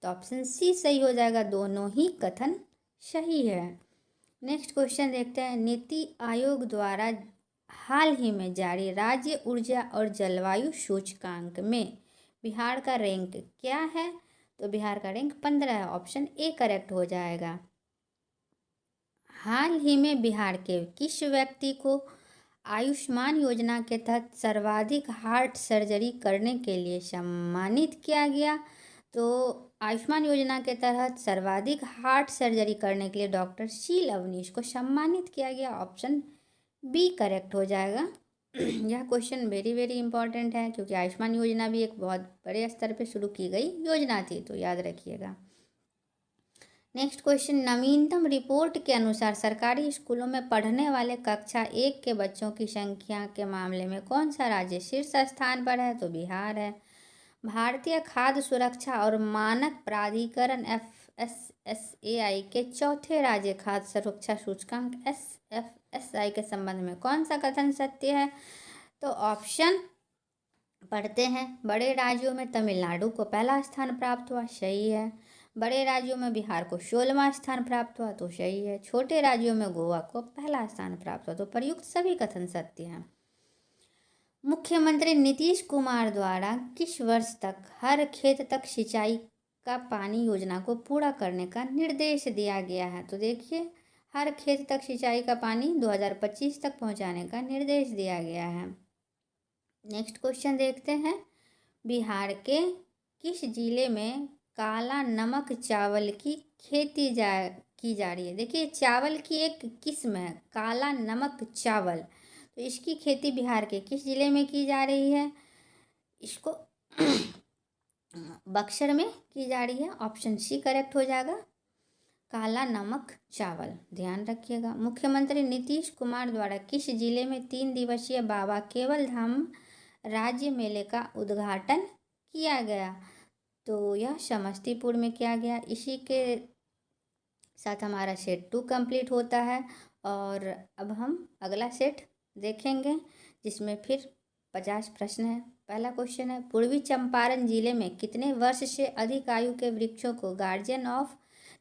S1: तो ऑप्शन सी सही हो जाएगा। दोनों ही कथन सही है। नेक्स्ट क्वेश्चन देखते हैं। नीति आयोग द्वारा हाल ही में जारी राज्य ऊर्जा और जलवायु सूचकांक में बिहार का रैंक क्या है? तो बिहार का रैंक 15 है। ऑप्शन ए करेक्ट हो जाएगा। हाल ही में बिहार के किस व्यक्ति को आयुष्मान योजना के तहत सर्वाधिक हार्ट सर्जरी करने के लिए सम्मानित किया गया? तो आयुष्मान योजना के तहत सर्वाधिक हार्ट सर्जरी करने के लिए डॉक्टर सी लवनीश को सम्मानित किया गया। ऑप्शन बी करेक्ट हो जाएगा। यह क्वेश्चन वेरी वेरी इंपॉर्टेंट है क्योंकि आयुष्मान योजना भी एक बहुत बड़े स्तर पर शुरू की गई योजना थी, तो याद रखिएगा। Next question. नवीनतम रिपोर्ट के अनुसार सरकारी स्कूलों में पढ़ने वाले कक्षा 1 के बच्चों की संख्या के मामले में कौन सा राज्य शीर्ष स्थान पर है? तो बिहार है। भारतीय खाद्य सुरक्षा और मानक प्राधिकरण FSSAI के चौथे राज्य खाद्य सुरक्षा सूचकांक SFSI के संबंध में कौन सा कथन सत्य है? तो ऑप्शन पढ़ते हैं। बड़े राज्यों में तमिलनाडु को पहला स्थान प्राप्त हुआ, सही है। बड़े राज्यों में बिहार को 16वां स्थान प्राप्त हुआ, तो सही है। छोटे राज्यों में गोवा को पहला स्थान प्राप्त हुआ, तो प्रयुक्त सभी कथन सत्य हैं। मुख्यमंत्री नीतीश कुमार द्वारा किस वर्ष तक हर खेत तक सिंचाई का पानी योजना को पूरा करने का निर्देश दिया गया है? तो देखिए, हर खेत तक सिंचाई का पानी 2025 तक पहुंचाने का निर्देश दिया गया है। नेक्स्ट क्वेश्चन देखते हैं। बिहार के किस जिले में काला नमक चावल की खेती की जा रही है? देखिए, चावल की एक किस्म है काला नमक चावल, तो इसकी खेती बिहार के किस जिले में की जा रही है? इसको बक्सर में की जा रही है। ऑप्शन सी करेक्ट हो जाएगा, काला नमक चावल। ध्यान रखिएगा। मुख्यमंत्री नीतीश कुमार द्वारा किस जिले में 3 दिवसीय बाबा केवल धाम राज्य मेले का उद्घाटन किया गया? तो यह समस्तीपुर में किया गया। इसी के साथ हमारा सेट 2 कंप्लीट होता है और अब हम अगला सेट देखेंगे जिसमें फिर 50 प्रश्न है। पहला क्वेश्चन है। पूर्वी चंपारण जिले में कितने वर्ष से अधिक आयु के वृक्षों को गार्जियन ऑफ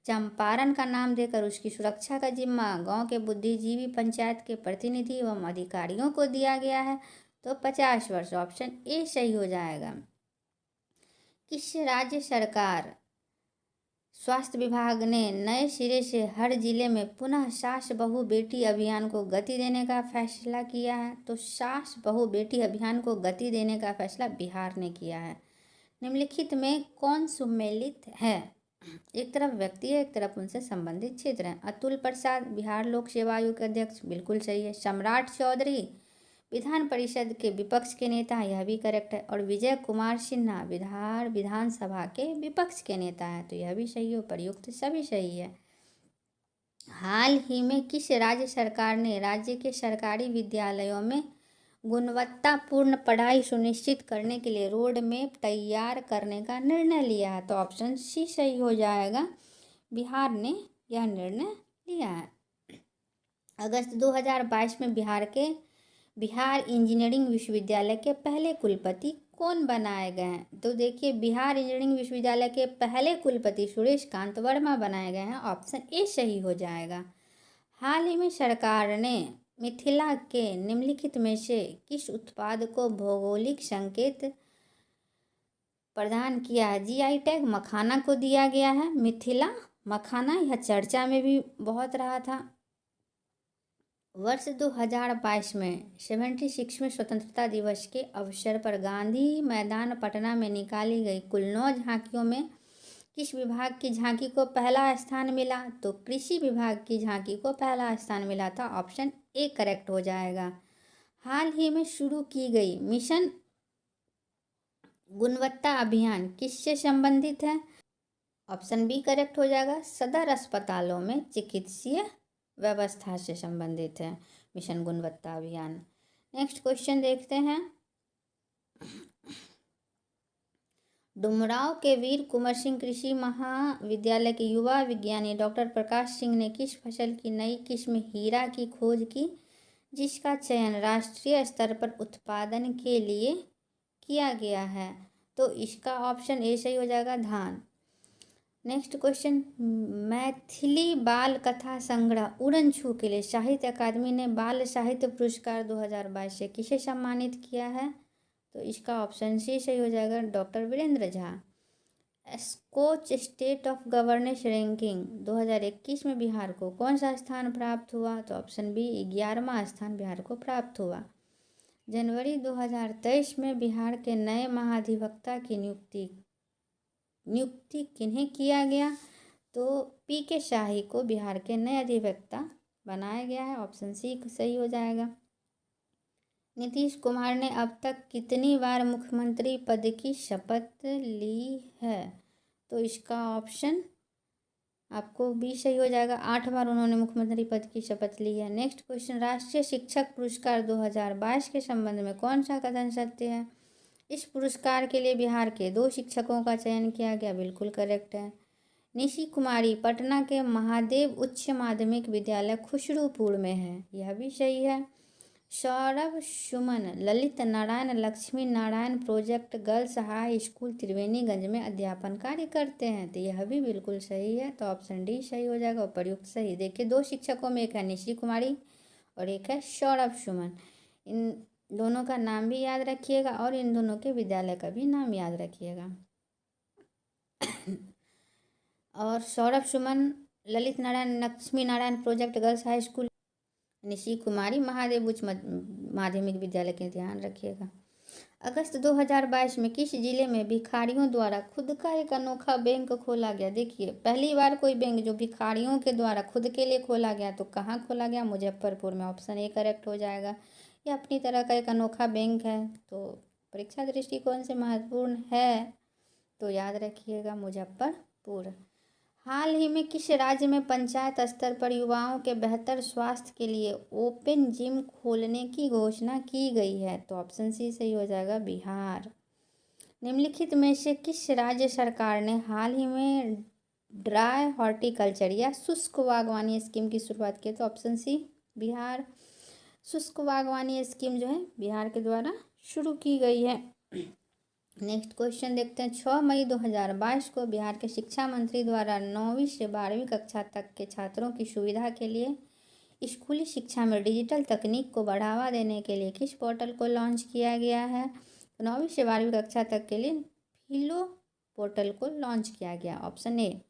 S1: चंपारण का नाम देकर उसकी सुरक्षा का जिम्मा गांव के बुद्धिजीवी पंचायत के प्रतिनिधि एवं अधिकारियों को दिया गया है? तो 50 वर्ष। ऑप्शन ए सही हो जाएगा। किस राज्य सरकार स्वास्थ्य विभाग ने नए सिरे से हर जिले में पुनः सास बहू बेटी अभियान को गति देने का फैसला किया है? तो सास बहू बेटी अभियान को गति देने का फैसला बिहार ने किया है। निम्नलिखित में कौन सम्मिलित है? एक तरफ व्यक्ति है, एक तरफ उनसे संबंधित क्षेत्र है। अतुल प्रसाद बिहार लोक सेवा आयोग के अध्यक्ष, बिल्कुल सही है। सम्राट चौधरी विधान परिषद के विपक्ष के नेता, यह भी करेक्ट है। और विजय कुमार सिन्हा बिहार विधानसभा के विपक्ष के नेता है, तो यह भी सही है। प्रयुक्त सभी सही है। हाल ही में किस राज्य सरकार ने राज्य के सरकारी विद्यालयों में गुणवत्तापूर्ण पढ़ाई सुनिश्चित करने के लिए रोड मैप तैयार करने का निर्णय लिया है? तो ऑप्शन सी सही हो जाएगा। बिहार ने यह निर्णय लिया है। अगस्त 2022 में बिहार इंजीनियरिंग विश्वविद्यालय के पहले कुलपति कौन बनाए गए हैं? तो देखिए, बिहार इंजीनियरिंग विश्वविद्यालय के पहले कुलपति सुरेश कांत वर्मा बनाए गए हैं। ऑप्शन ए सही हो जाएगा। हाल ही में सरकार ने मिथिला के निम्नलिखित में से किस उत्पाद को भौगोलिक संकेत प्रदान किया है? GI टैग मखाना को दिया गया है। मिथिला मखाना यह चर्चा में भी बहुत रहा था। वर्ष 2022 में 76वें स्वतंत्रता दिवस के अवसर पर गांधी मैदान पटना में निकाली गई कुल 9 झांकियों में किस विभाग की झांकी को पहला स्थान मिला? तो कृषि विभाग की झांकी को पहला स्थान मिला था। ऑप्शन ए करेक्ट हो जाएगा। हाल ही में शुरू की गई मिशन गुणवत्ता अभियान किससे संबंधित है? ऑप्शन बी करेक्ट हो जाएगा। सदर अस्पतालों में चिकित्सीय व्यवस्था से संबंधित है मिशन गुणवत्ता अभियान। नेक्स्ट क्वेश्चन देखते हैं। डुमरांव के वीर कुंवर सिंह कृषि महाविद्यालय के युवा विज्ञानी डॉक्टर प्रकाश सिंह ने किस फसल की नई किस्म हीरा की खोज की, जिसका चयन राष्ट्रीय स्तर पर उत्पादन के लिए किया गया है? तो इसका ऑप्शन ए सही हो जाएगा, धान। नेक्स्ट क्वेश्चन, मैथिली बाल कथा संग्रह उड़न छू के लिए साहित्य अकादमी ने बाल साहित्य पुरस्कार 2022 से किसे सम्मानित किया है? तो इसका ऑप्शन सी सही हो जाएगा, doctor Virendra Jha. Skoch state of governance ranking 2021 में बिहार को कौन सा स्थान प्राप्त हुआ? तो ऑप्शन बी 11वां स्थान बिहार को प्राप्त हुआ। जनवरी 2023 में बिहार के नए महाधिवक्ता की नियुक्ति किन्हें किया गया? तो पी.के. शाही को बिहार के नए अधिवक्ता बनाया गया है। ऑप्शन सी सही हो जाएगा। नीतीश कुमार ने अब तक कितनी बार मुख्यमंत्री पद की शपथ ली है? तो इसका ऑप्शन आपको बी सही हो जाएगा, 8 बार उन्होंने मुख्यमंत्री पद की शपथ ली है। नेक्स्ट क्वेश्चन, राष्ट्रीय शिक्षक पुरस्कार 2022 के संबंध में कौन सा कथन सत्य है? इस पुरस्कार के लिए बिहार के 2 शिक्षकों का चयन किया गया, बिल्कुल करेक्ट है। निशी कुमारी पटना के महादेव उच्च माध्यमिक विद्यालय खुसरूपुर में है, यह भी सही है। Saurabh Suman Lalit Narayan Lakshmi Narayan project girls high school Triveniganj में अध्यापन कार्य करते हैं, तो यह भी बिल्कुल सही है। तो ऑप्शन डी सही हो जाएगा, उपयुक्त सही। देखिए 2 शिक्षकों में एक है निशी कुमारी और एक है सौरभ सुमन। इन दोनों का नाम भी याद रखिएगा और इन दोनों के विद्यालय का भी नाम याद रखिएगा। और Saurabh Suman Lalit Narayan Lakshmi Narayan project girls high school, Nishi Kumari Mahadev उच्च माध्यमिक विद्यालय के ध्यान रखिएगा। अगस्त 2022 में किस जिले में भिखारियों द्वारा खुद का एक अनोखा बैंक खोला गया? देखिए पहली बार कोई बैंक जो भिखारियों के द्वारा खुद के लिए खोला गया, तो कहाँ खोला गया? मुजफ्फरपुर में। ऑप्शन ए करेक्ट हो जाएगा। ये अपनी तरह का एक अनोखा बैंक है, तो परीक्षा दृष्टिकोण से महत्वपूर्ण है, तो याद रखिएगा मुजफ्फरपुर। हाल ही में किस राज्य में पंचायत स्तर पर युवाओं के बेहतर स्वास्थ्य के लिए ओपन जिम खोलने की घोषणा की गई है? तो ऑप्शन सी सही हो जाएगा, बिहार। निम्नलिखित में से किस राज्य सरकार ने हाल ही में ड्राई हॉर्टिकल्चर या शुष्क बागवानी स्कीम की शुरुआत की? तो ऑप्शन सी बिहार। शुष्क बागवानी स्कीम जो है बिहार के द्वारा शुरू की गई है। नेक्स्ट क्वेश्चन देखते हैं, 6 मई 2022 को बिहार के शिक्षा मंत्री द्वारा 9वीं से 12वीं कक्षा तक के छात्रों की सुविधा के लिए स्कूली शिक्षा में डिजिटल तकनीक को बढ़ावा देने के लिए किस पोर्टल को लॉन्च किया गया है? तो 9वीं से 12वीं कक्षा तक के लिए फिलो पोर्टल को लॉन्च किया गया। Option A.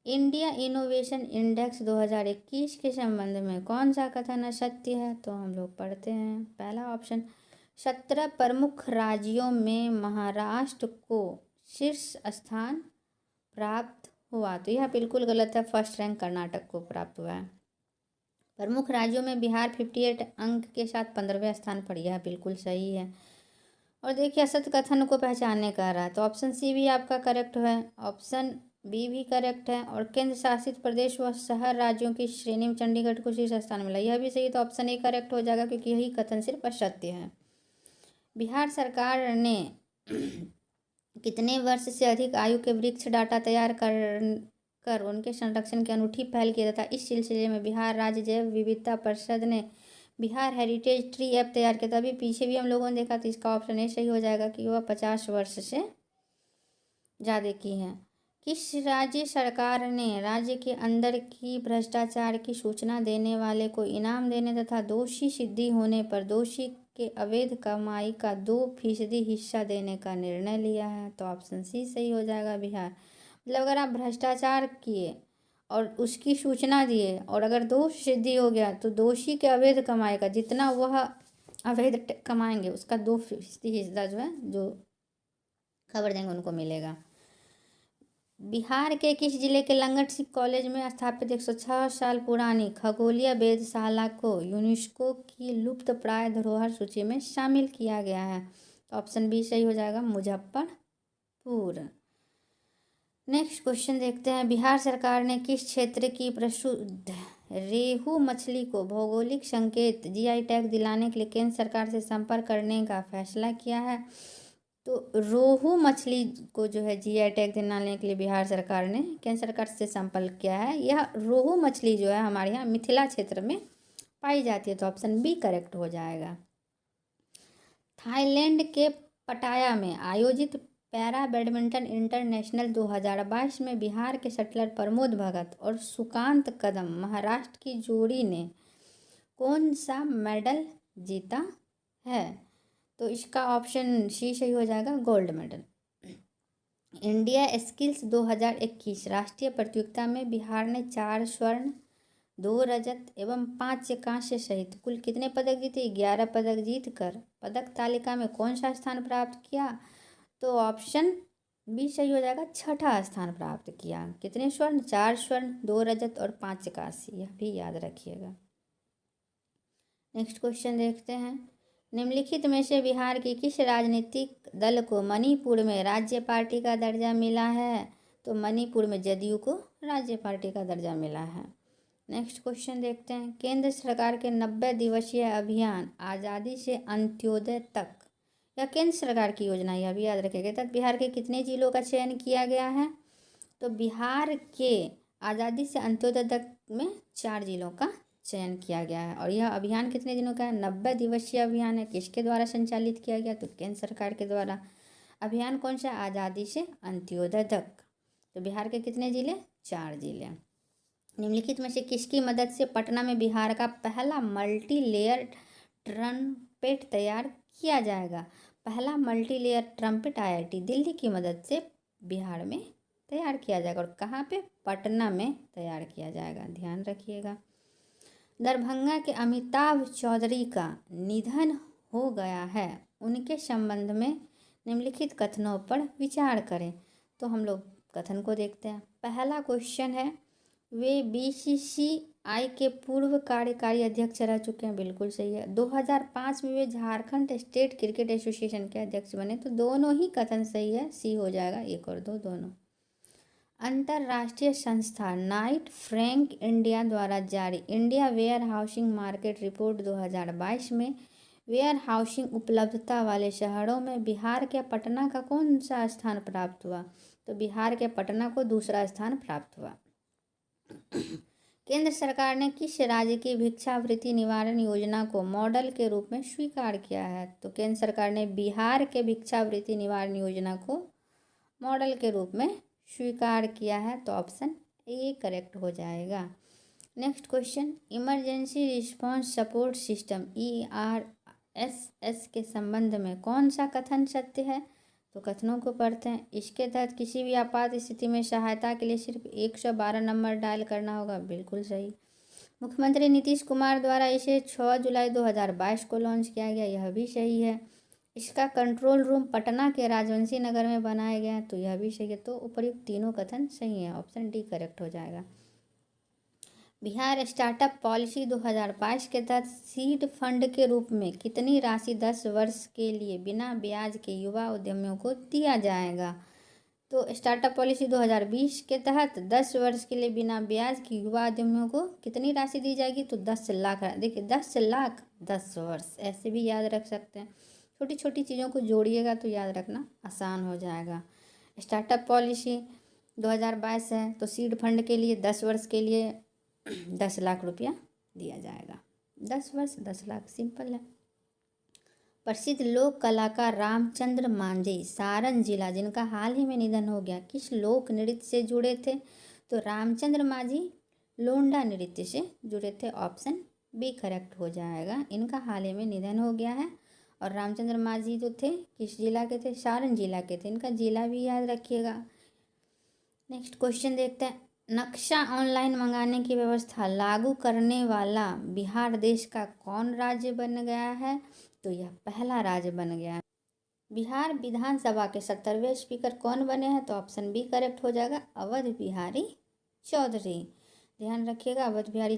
S1: India innovation index 2021 के संबंध में कौन सा कथन सत्य है? तो हम लोग पढ़ते हैं। पहला ऑप्शन, 17 प्रमुख राज्यों में महाराष्ट्र को शीर्ष स्थान प्राप्त हुआ, तो यह बिल्कुल गलत है। फर्स्ट रैंक कर्नाटक को प्राप्त हुआ है। प्रमुख राज्यों में बिहार 58 अंक के साथ 15वें स्थान पर, यह बिल्कुल सही है। और देखिए असत कथन को पहचानने का रहा, तो ऑप्शन सी भी आपका करेक्ट है, ऑप्शन बी भी करेक्ट है। और केंद्र शासित प्रदेश व शहर राज्यों की श्रेणी में चंडीगढ़ को शीर्ष स्थान मिला, यह भी सही, तो ऑप्शन ए करेक्ट हो जाएगा, क्योंकि यही कथन सिर्फ असत्य है। बिहार सरकार ने कितने वर्ष से अधिक आयु के वृक्ष डाटा तैयार कर उनके संरक्षण की अनूठी पहल की तथा इस सिलसिले में बिहार राज्य जैव विविधता परिषद ने बिहार हेरिटेज ट्री ऐप तैयार किया? तभी पीछे भी हम लोगों ने देखा, तो इसका ऑप्शन ए सही हो जाएगा कि वह 50 वर्ष से ज़्यादा की है। किस राज्य सरकार ने राज्य के अंदर की भ्रष्टाचार की सूचना देने वाले को इनाम देने तथा दोषी सिद्धि होने पर दोषी के अवैध कमाई का 2% हिस्सा देने का निर्णय लिया है? तो ऑप्शन सी सही हो जाएगा, बिहार। मतलब अगर आप भ्रष्टाचार किए और उसकी सूचना दिए और अगर दोष सिद्धि हो गया, तो दोषी के अवैध कमाई का जितना वह अवैध कमाएंगे उसका 2% हिस्सा जो है, जो खबर देंगे उनको मिलेगा। बिहार के किस जिले के लंगट कॉलेज में स्थापित 106 साल पुरानी खगोलीय वेधशाला को यूनेस्को की लुप्तप्राय धरोहर सूची में शामिल किया गया है? तो ऑप्शन बी सही हो जाएगा, मुजफ्फरपुर। नेक्स्ट क्वेश्चन देखते हैं, बिहार सरकार ने किस क्षेत्र की प्रसिद्ध रेहू मछली को भौगोलिक संकेत GI टैग दिलाने के लिए केंद्र सरकार से संपर्क करने का फैसला किया है? तो रोहू मछली को जो है जीआई टैग दिलाने के लिए बिहार सरकार ने केंद्र सरकार से संपर्क किया है। यह रोहू मछली जो है हमारे यहाँ मिथिला क्षेत्र में पाई जाती है, तो ऑप्शन बी करेक्ट हो जाएगा। थाईलैंड के पटाया में आयोजित पैरा बैडमिंटन इंटरनेशनल 2022 में बिहार के शटलर प्रमोद भगत और सुकांत कदम महाराष्ट्र की जोड़ी ने कौन सा मेडल जीता है? तो इसका ऑप्शन सी सही हो जाएगा, गोल्ड मेडल। इंडिया स्किल्स 2021 राष्ट्रीय प्रतियोगिता में बिहार ने 4 स्वर्ण, 2 रजत एवं 5 कांस्य सहित कुल कितने पदक जीते? 11 पदक जीतकर पदक तालिका में कौन सा स्थान प्राप्त किया? तो ऑप्शन बी सही हो जाएगा, छठा स्थान प्राप्त किया। कितने स्वर्ण? 4 स्वर्ण, 2 रजत और 5 कांस्य, यह भी याद रखिएगा। नेक्स्ट क्वेश्चन देखते हैं। निम्नलिखित में से बिहार की किस राजनीतिक दल को मणिपुर में राज्य पार्टी का दर्जा मिला है? तो मणिपुर में जदयू को राज्य पार्टी का दर्जा मिला है। नेक्स्ट क्वेश्चन देखते हैं। केंद्र सरकार के 90 दिवसीय अभियान आज़ादी से अंत्योदय तक, यह केंद्र सरकार की योजना है, यह भी याद रखिएगा। तब बिहार के कितने जिलों का चयन किया गया है? तो बिहार के आज़ादी से अंत्योदय तक में 4 जिलों का चयन किया गया है। और यह अभियान कितने दिनों का है? 90 दिवसीय अभियान है। किसके द्वारा संचालित किया गया? तो केंद्र सरकार के द्वारा। अभियान कौन सा? आज़ादी से अंत्योदय तक। तो बिहार के कितने जिले? 4 जिले। निम्नलिखित में से किसकी मदद से पटना में बिहार का पहला मल्टी लेयर ट्रम्पेट तैयार किया जाएगा? पहला multi layer trumpet IIT Delhi की मदद से बिहार में तैयार किया जाएगा। और कहाँ पे? पटना में तैयार किया जाएगा, ध्यान रखिएगा। दरभंगा के अमिताभ चौधरी का निधन हो गया है, उनके संबंध में निम्नलिखित कथनों पर विचार करें। तो हम लोग कथन को देखते हैं। पहला क्वेश्चन है, वे BCCI के पूर्व कार्यकारी अध्यक्ष रह चुके हैं, बिल्कुल सही है। 2005 में वे झारखंड स्टेट क्रिकेट एसोसिएशन के अध्यक्ष बने, तो दोनों ही कथन सही है, सी हो जाएगा, 1 और 2 दोनों। अंतर्राष्ट्रीय संस्था नाइट फ्रैंक इंडिया द्वारा जारी India warehousing market report 2022 में वेयर हाउसिंग उपलब्धता वाले शहरों में बिहार के पटना का कौन सा स्थान प्राप्त हुआ? तो बिहार के पटना को दूसरा स्थान प्राप्त हुआ। केंद्र सरकार ने किस राज्य की भिक्षावृत्ति निवारण योजना को मॉडल के रूप में स्वीकार किया है? तो केंद्र सरकार ने बिहार के भिक्षावृत्ति निवारण योजना को मॉडल के रूप में स्वीकार किया है, तो ऑप्शन ए करेक्ट हो जाएगा। Next question, emergency response support system ERSS के संबंध में कौन सा कथन सत्य है? तो कथनों को पढ़ते हैं। इसके तहत किसी भी आपात स्थिति में सहायता के लिए सिर्फ 112 नंबर डायल करना होगा, बिल्कुल सही। मुख्यमंत्री नीतीश कुमार द्वारा इसे 6 जुलाई 2022 को लॉन्च किया गया, यह भी सही है। इसका कंट्रोल रूम पटना के राजवंशी नगर में बनाया गया है, तो यह भी सही है। तो उपर्युक्त तीनों कथन सही है, ऑप्शन डी करेक्ट हो जाएगा। बिहार स्टार्टअप पॉलिसी 2022 के तहत सीड फंड के रूप में कितनी राशि 10 वर्ष के लिए बिना ब्याज के युवा उद्यमियों को दिया जाएगा? तो स्टार्टअप पॉलिसी 2020 के तहत 10 वर्ष के लिए बिना ब्याज के युवा उद्यमियों को कितनी राशि दी जाएगी? तो 10 लाख। देखिए 10 लाख 10 वर्ष, ऐसे भी याद रख सकते हैं। छोटी छोटी चीज़ों को जोड़िएगा तो याद रखना आसान हो जाएगा। स्टार्टअप पॉलिसी 2022 है, तो सीड फंड के लिए 10 वर्ष के लिए 10 लाख रुपया दिया जाएगा। 10 वर्ष 10 लाख, सिंपल है। प्रसिद्ध लोक कलाकार रामचंद्र मांझी सारण जिला, जिनका हाल ही में निधन हो गया, किस लोक नृत्य से जुड़े थे? तो रामचंद्र मांझी लोंडा नृत्य से जुड़े थे, ऑप्शन बी करेक्ट हो जाएगा। इनका हाल ही में निधन हो गया है। और रामचंद्र मांझी जो थे किस जिला के थे? सारण जिला के थे, इनका जिला भी याद रखिएगा। नेक्स्ट क्वेश्चन देखते हैं। नक्शा ऑनलाइन मंगाने की व्यवस्था लागू करने वाला बिहार देश का कौन राज्य बन गया है? तो यह पहला राज्य बन गया है। बिहार विधानसभा के 70वें स्पीकर कौन बने हैं? तो ऑप्शन बी करेक्ट हो जाएगा, अवध बिहारी चौधरी। ध्यान रखिएगा, अवध बिहारी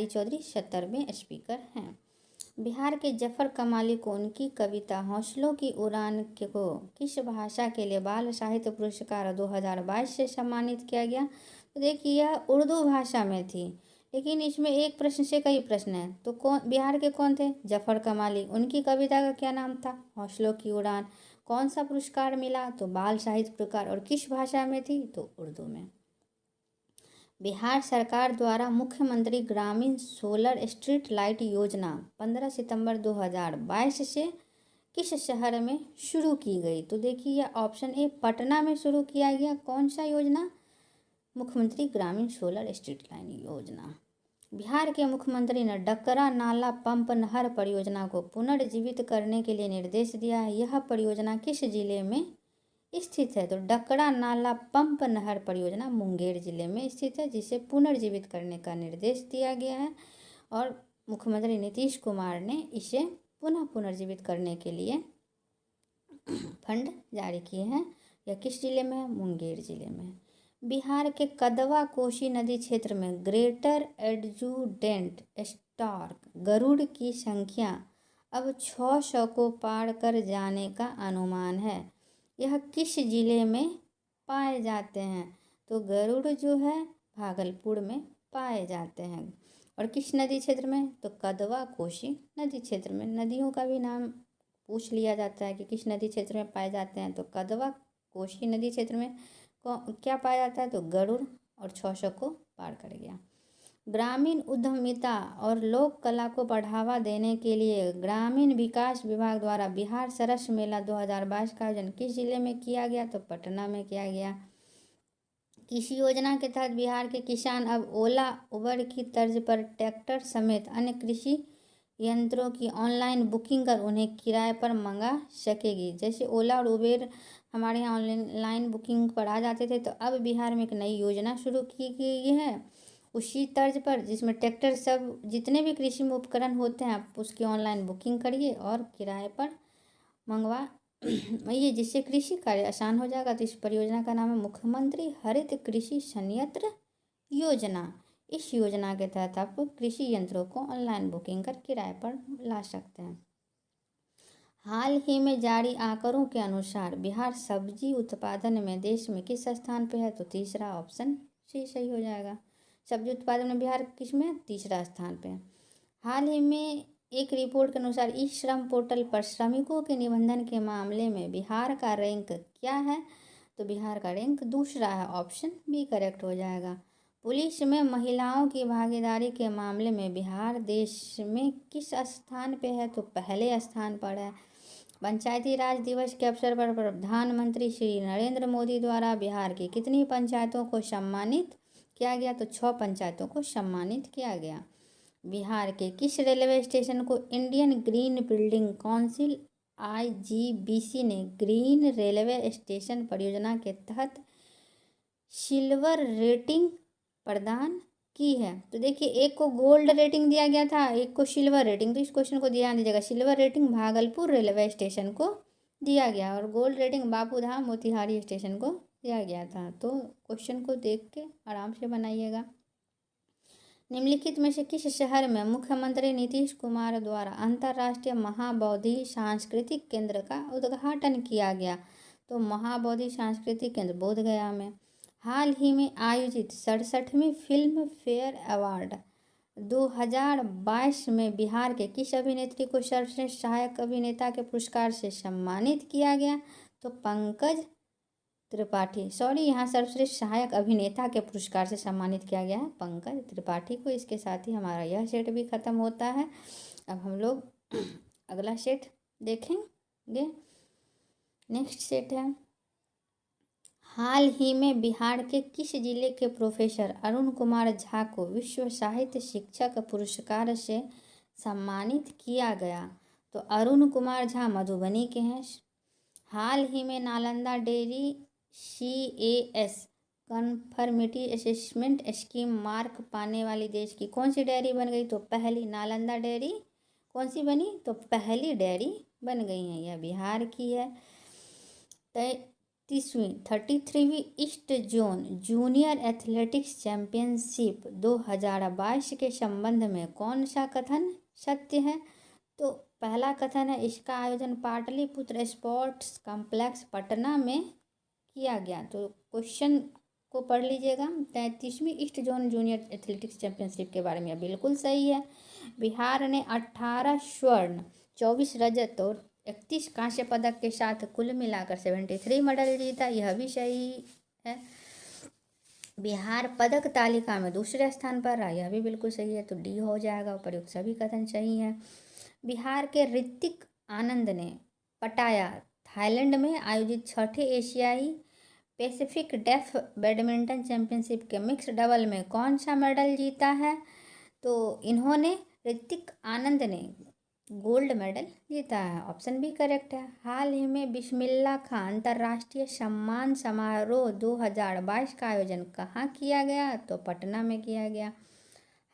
S1: चौधरी 70वें स्पीकर हैं। बिहार के जफर कमाली को उनकी कविता हौसलों की उड़ान को किस भाषा के लिए बाल साहित्य पुरस्कार 2022 से सम्मानित किया गया? तो देखिए यह उर्दू भाषा में थी, लेकिन इसमें एक प्रश्न से कई प्रश्न हैं। तो कौन बिहार के कौन थे? जफर कमाली। उनकी कविता का क्या नाम था? हौसलों की उड़ान। कौन सा पुरस्कार मिला? तो बाल साहित्य पुरस्कार। और किस भाषा में थी? तो उर्दू में। बिहार सरकार द्वारा मुख्यमंत्री ग्रामीण सोलर स्ट्रीट लाइट योजना 15 सितंबर 2022 से किस शहर में शुरू की गई? तो देखिए यह ऑप्शन ए पटना में शुरू किया गया। कौन सा योजना? मुख्यमंत्री ग्रामीण सोलर स्ट्रीट लाइन योजना। बिहार के मुख्यमंत्री ने डकरा नाला पंप नहर परियोजना को पुनर्जीवित करने के लिए निर्देश दिया है। यह परियोजना किस जिले में स्थित है? तो डकरा नाला पंप नहर परियोजना मुंगेर जिले में स्थित है, जिसे पुनर्जीवित करने का निर्देश दिया गया है और मुख्यमंत्री नीतीश कुमार ने इसे पुनः पुनर्जीवित करने के लिए फंड जारी किए हैं। यह किस जिले में है? मुंगेर जिले में। बिहार के कदवा कोसी नदी क्षेत्र में ग्रेटर एडजुडेंट स्टार्क गरुड़ की संख्या अब 600 को पार कर जाने का अनुमान है। यह किस जिले में पाए जाते हैं? तो गरुड़ जो है भागलपुर में पाए जाते हैं। और किस नदी क्षेत्र में? तो कदवा कोसी नदी क्षेत्र में। नदियों का भी नाम पूछ लिया जाता है कि किस नदी क्षेत्र में पाए जाते हैं। तो कदवा कोसी नदी क्षेत्र में क्या पाया जाता है? तो गरुड़। और 600 को पार कर गया। ग्रामीण उद्यमिता और लोक कला को बढ़ावा देने के लिए ग्रामीण विकास विभाग द्वारा बिहार सरस मेला 2022 का आयोजन किस जिले में किया गया? तो पटना में किया गया। किस योजना के तहत बिहार के किसान अब ओला उबर की तर्ज पर ट्रैक्टर समेत अन्य कृषि यंत्रों की ऑनलाइन बुकिंग कर उन्हें किराए पर मंगा सकेगी? जैसे ओला और उबेर हमारे यहाँ ऑनलाइन बुकिंग पर आ जाते थे, तो अब बिहार में एक नई योजना शुरू की गई है उसी तर्ज पर, जिसमें ट्रैक्टर सब जितने भी कृषि में उपकरण होते हैं आप उसकी ऑनलाइन बुकिंग करिए और किराए पर मंगवा ये, जिससे कृषि कार्य आसान हो जाएगा। तो इस परियोजना का नाम है मुख्यमंत्री हरित कृषि संयंत्र योजना। इस योजना के तहत आप कृषि यंत्रों को ऑनलाइन बुकिंग कर किराए पर ला सकते हैं। हाल ही में जारी आंकड़ों के अनुसार बिहार सब्जी उत्पादन में देश में किस स्थान पे है? तो तीसरा ऑप्शन सही हो जाएगा। सब्जी उत्पादन में बिहार किस में? तीसरा स्थान पे। हाल ही में एक रिपोर्ट के अनुसार ई श्रम पोर्टल पर श्रमिकों के निबंधन के मामले में बिहार का रैंक क्या है? तो बिहार का रैंक दूसरा है। ऑप्शन बी करेक्ट हो जाएगा। पुलिस में महिलाओं की भागीदारी के मामले में बिहार देश में किस स्थान पे है? तो पहले स्थान पर है। पंचायती राज दिवस के अवसर पर प्रधानमंत्री श्री नरेंद्र मोदी द्वारा बिहार की कितनी पंचायतों को सम्मानित किया गया? तो 6 पंचायतों को सम्मानित किया गया। बिहार के किस रेलवे स्टेशन को Indian green building council IGBC ने ग्रीन रेलवे स्टेशन परियोजना के तहत सिल्वर रेटिंग प्रदान की है? तो देखिए एक को गोल्ड रेटिंग दिया गया था, एक को सिल्वर रेटिंग। तो इस क्वेश्चन को ध्यान दीजिएगा। Silver rating Bhagalpur railway station को दिया गया और gold rating Bapudham Motihari station को दिया गया था। तो क्वेश्चन को देख के आराम से बनाइएगा। निम्नलिखित में से किस शहर में मुख्यमंत्री नीतीश कुमार द्वारा अंतर्राष्ट्रीय महाबौद्धि सांस्कृतिक केंद्र का उद्घाटन किया गया? तो महाबौद्धि सांस्कृतिक केंद्र बोधगया में। हाल ही में आयोजित 67वीं फिल्म फेयर अवार्ड 2022 में बिहार के किस अभिनेत्री को सर्वश्रेष्ठ सहायक अभिनेता के पुरस्कार से सम्मानित किया गया? तो पंकज त्रिपाठी, यहाँ सर्वश्रेष्ठ सहायक अभिनेता के पुरस्कार से सम्मानित किया गया है पंकज त्रिपाठी को। इसके साथ ही हमारा यह सेट भी खत्म होता है। अब हम लोग अगला सेट देखेंगे। नेक्स्ट सेट है, हाल ही में बिहार के किस जिले के प्रोफेसर अरुण कुमार झा को विश्व साहित्य शिक्षक पुरस्कार से सम्मानित किया गया? तो अरुण कुमार झा मधुबनी के हैं। हाल ही में Nalanda dairy CAS conformity assessment scheme mark पाने वाली देश की कौन सी डेयरी बन गई? तो पहली नालंदा डेयरी कौन सी बनी? तो पहली डेयरी बन गई है। यह बिहार की है। 33वीं east zone junior athletics championship 2022 के संबंध में कौन सा कथन सत्य है? तो पहला कथन है इसका आयोजन पाटलिपुत्र स्पोर्ट्स कॉम्प्लेक्स पटना में किया गया। तो क्वेश्चन को पढ़ लीजिएगा। 33वीं east zone junior athletics championship के बारे में बिल्कुल सही है। बिहार ने 18 स्वर्ण, 24 रजत और 31 कांस्य पदक के साथ कुल मिलाकर 73 मेडल जीता, यह भी सही है। बिहार पदक तालिका में दूसरे स्थान पर रहा, यह भी बिल्कुल सही है, तो डी हो जाएगा। उपर्युक्त सभी कथन सही है। बिहार के ऋतिक आनंद ने पटाया थाईलैंड में आयोजित 6ठे एशियाई पैसिफिक डेफ बैडमिंटन चैंपियनशिप के मिक्स डबल में कौन सा मेडल जीता है? तो इन्होंने, ऋतिक आनंद ने गोल्ड मेडल जीता है। ऑप्शन भी करेक्ट है। हाल ही में बिस्मिल्ला खां अंतर्राष्ट्रीय सम्मान समारोह 2022 का आयोजन कहाँ किया गया? तो पटना में किया गया।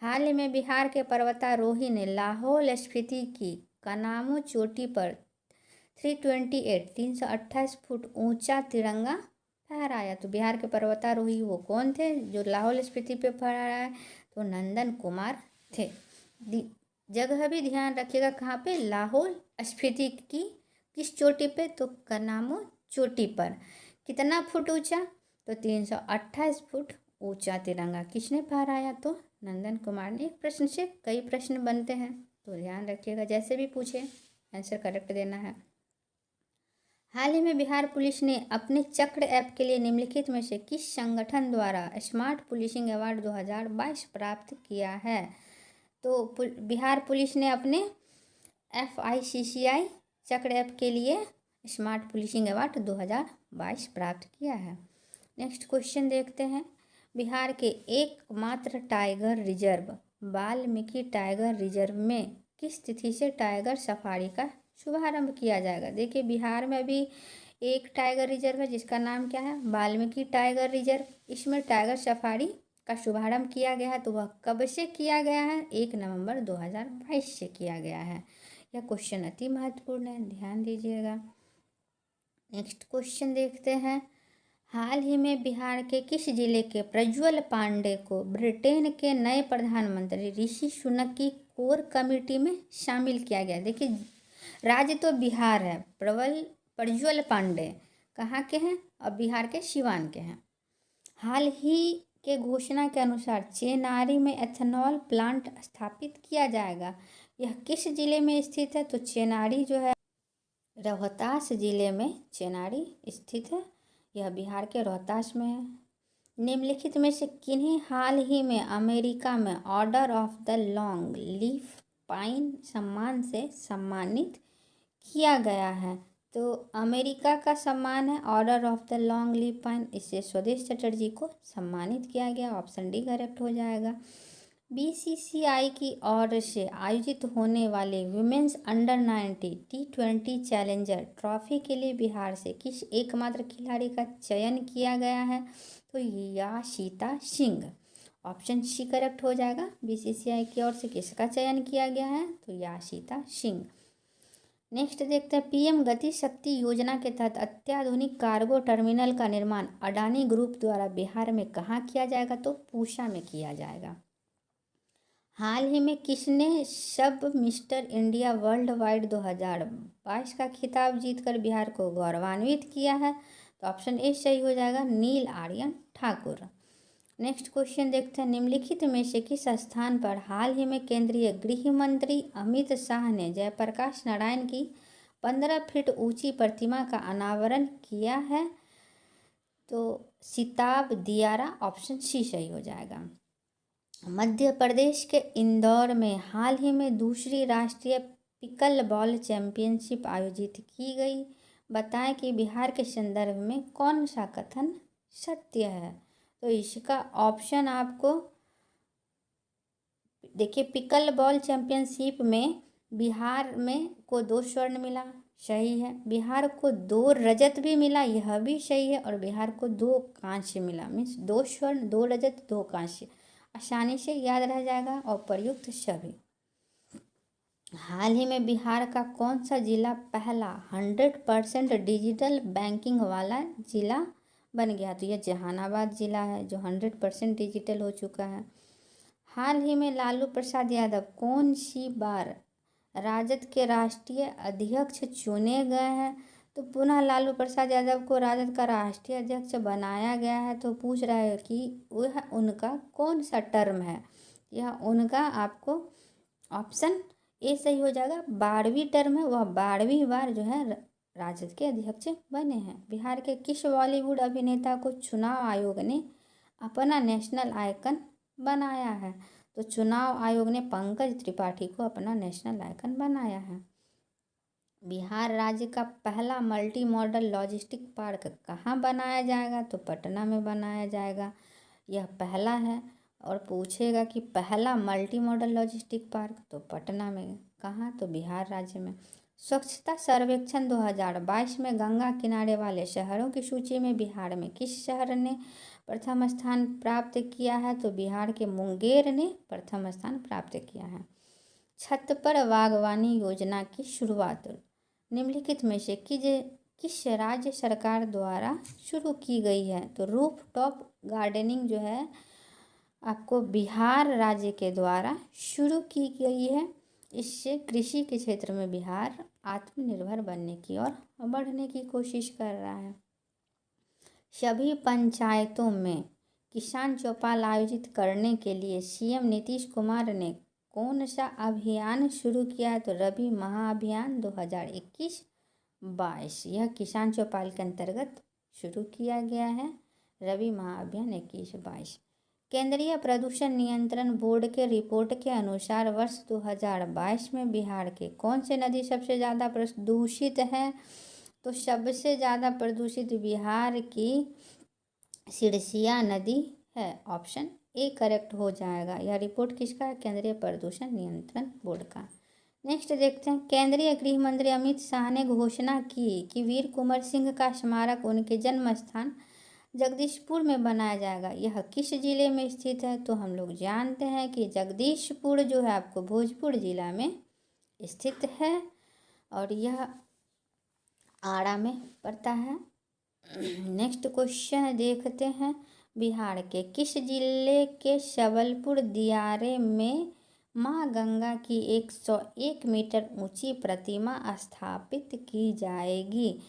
S1: हाल ही में बिहार के पर्वतारोही ने लाहौल स्पीति की कनामू चोटी पर 328 फुट ऊंचा तिरंगा फहराया। तो बिहार के पर्वतारोही वो कौन थे जो लाहौल स्पीति पे फहराया? तो नंदन कुमार थे। जगह भी ध्यान रखिएगा, कहाँ पे? लाहौल स्पीति की किस चोटी पे? तो कनामू चोटी पर। कितना फुट ऊंचा? तो 328 फुट ऊंचा तिरंगा किसने फहराया? तो नंदन कुमार ने। एक प्रश्न से कई प्रश्न बनते हैं, तो ध्यान रखिएगा, जैसे भी पूछे आंसर करेक्ट देना है। हाल ही में बिहार पुलिस ने अपने चक्र ऐप के लिए निम्नलिखित में से किस संगठन द्वारा स्मार्ट पुलिसिंग अवार्ड 2022 प्राप्त किया है? तो बिहार पुलिस ने अपने FICCI चक्र ऐप के लिए स्मार्ट पुलिसिंग अवार्ड 2022 प्राप्त किया है। नेक्स्ट क्वेश्चन देखते हैं। बिहार के एकमात्र tiger reserve Valmiki tiger reserve में किस तिथि से टाइगर सफारी का शुभारंभ किया जाएगा? देखिए, बिहार में भी एक टाइगर रिजर्व है जिसका नाम क्या है? Valmiki tiger reserve. इसमें टाइगर सफारी का शुभारंभ किया गया है, तो वह कब से किया गया है? 1 नवंबर 2022 से किया गया है। यह क्वेश्चन अति महत्वपूर्ण है, ध्यान दीजिएगा। नेक्स्ट क्वेश्चन देखते हैं। हाल ही में बिहार के किस जिले के प्रज्वल पांडे को ब्रिटेन के नए प्रधानमंत्री ऋषि सुनक की कोर कमेटी में शामिल किया गया? देखिए, राज्य तो बिहार है, प्रज्वल पांडे कहाँ के हैं? और बिहार के सिवान के हैं। हाल ही के घोषणा के अनुसार चेनारी में एथेनॉल प्लांट स्थापित किया जाएगा। यह किस जिले में स्थित है? तो चेनारी जो है रोहतास जिले में चेनारी स्थित है, यह बिहार के रोहतास में है। निम्नलिखित में से किन्हें हाल ही में अमेरिका में order of the long leaf pine सम्मान से सम्मानित किया गया है? तो अमेरिका का सम्मान है order of the long leaf pine, इससे स्वदेश चटर्जी को सम्मानित किया गया। ऑप्शन डी करेक्ट हो जाएगा। BCCI की ओर से आयोजित होने वाले women's under 90 T20 challenger trophy के लिए बिहार से किस एकमात्र खिलाड़ी का चयन किया गया है? तो याशिता सिंह। ऑप्शन सी करेक्ट हो जाएगा। BCCI की ओर से किसका चयन किया गया है? तो याशिता सिंह। नेक्स्ट देखते हैं। PM गति शक्ति योजना के तहत अत्याधुनिक कार्गो टर्मिनल का निर्माण अडानी ग्रुप द्वारा बिहार में कहाँ किया जाएगा? तो पूसा में किया जाएगा। हाल ही में किसने सब मिस्टर इंडिया वर्ल्ड वाइड 2022 का खिताब जीतकर बिहार को गौरवान्वित किया है? तो ऑप्शन ए सही हो जाएगा, नील आर्यन ठाकुर। नेक्स्ट क्वेश्चन देखते हैं। निम्नलिखित में से किस स्थान पर हाल ही में केंद्रीय गृह मंत्री अमित शाह ने जयप्रकाश नारायण की 15 फीट ऊंची प्रतिमा का अनावरण किया है? तो सिताब दियारा। ऑप्शन सी सही हो जाएगा। मध्य प्रदेश के इंदौर में हाल ही में दूसरी राष्ट्रीय पिकल बॉल चैंपियनशिप आयोजित की गई। बताएं कि बिहार के संदर्भ में कौन सा कथन सत्य है? तो इसका ऑप्शन आपको देखिए, पिकल बॉल चैंपियनशिप में बिहार में को 2 स्वर्ण मिला, सही है। बिहार को 2 रजत भी मिला, यह भी सही है। और बिहार को 2 कांस्य मिला, मीन्स 2 स्वर्ण, 2 रजत, 2 कांस्य, आसानी से याद रह जाएगा। और प्रयुक्त सभी। हाल ही में बिहार का कौन सा जिला पहला 100% डिजिटल बैंकिंग वाला जिला बन गया? तो यह जहानाबाद जिला है जो 100% डिजिटल हो चुका है। हाल ही में लालू प्रसाद यादव कौन सी बार राजद के राष्ट्रीय अध्यक्ष चुने गए हैं? तो पुनः लालू प्रसाद यादव को राजद का राष्ट्रीय अध्यक्ष बनाया गया है। तो पूछ रहा है कि वह उनका कौन सा टर्म है। यह उनका आपको ऑप्शन ए सही हो जाएगा। 12वीं टर्म है, वह 12वीं बार जो है राजद के अध्यक्ष बने हैं। बिहार के किस बॉलीवुड अभिनेता को चुनाव आयोग ने अपना नेशनल आइकन बनाया है। तो चुनाव आयोग ने पंकज त्रिपाठी को अपना नेशनल आइकन बनाया है। बिहार राज्य का पहला मल्टी मॉडल लॉजिस्टिक पार्क कहाँ बनाया जाएगा। तो पटना में बनाया जाएगा, यह पहला है। और पूछेगा कि पहला मल्टी मॉडल लॉजिस्टिक पार्क, तो पटना में। कहाँ, तो बिहार राज्य में। स्वच्छता सर्वेक्षण 2022 में गंगा किनारे वाले शहरों की सूची में बिहार में किस शहर ने प्रथम स्थान प्राप्त किया है। तो बिहार के मुंगेर ने प्रथम स्थान प्राप्त किया है। छत पर बागवानी योजना की शुरुआत निम्नलिखित में से किस राज्य सरकार द्वारा शुरू की गई है। तो रूफ टॉप गार्डनिंग जो है आपको बिहार राज्य के द्वारा शुरू की गई है। इससे कृषि के क्षेत्र में बिहार आत्मनिर्भर बनने की और बढ़ने की कोशिश कर रहा है। सभी पंचायतों में किसान चौपाल आयोजित करने के लिए सीएम नीतीश कुमार ने कौन सा अभियान शुरू किया है। तो रबी महाअभियान 2021-22 यह किसान चौपाल के अंतर्गत शुरू किया गया है। रबी महाअभियान 21-22। केंद्रीय प्रदूषण नियंत्रण बोर्ड के रिपोर्ट के अनुसार वर्ष 2022 में बिहार के कौन से नदी सबसे ज़्यादा प्रदूषित है। तो सबसे ज़्यादा प्रदूषित बिहार की सिरसिया नदी है। ऑप्शन ए करेक्ट हो जाएगा। यह रिपोर्ट किसका है, केंद्रीय प्रदूषण नियंत्रण बोर्ड का। नेक्स्ट देखते हैं, केंद्रीय गृह मंत्री अमित शाह ने घोषणा की कि वीर कुंवर सिंह का स्मारक उनके जन्म स्थान जगदीशपुर में बनाया जाएगा। यह किस जिले में स्थित है। तो हम लोग जानते हैं कि जगदीशपुर जो है आपको भोजपुर जिला में स्थित है और यह आरा में पड़ता है। नेक्स्ट क्वेश्चन देखते हैं, बिहार के किस जिले के सबलपुर दियारे में माँ गंगा की 101 मीटर ऊंची प्रतिमा स्थापित की जाएगी।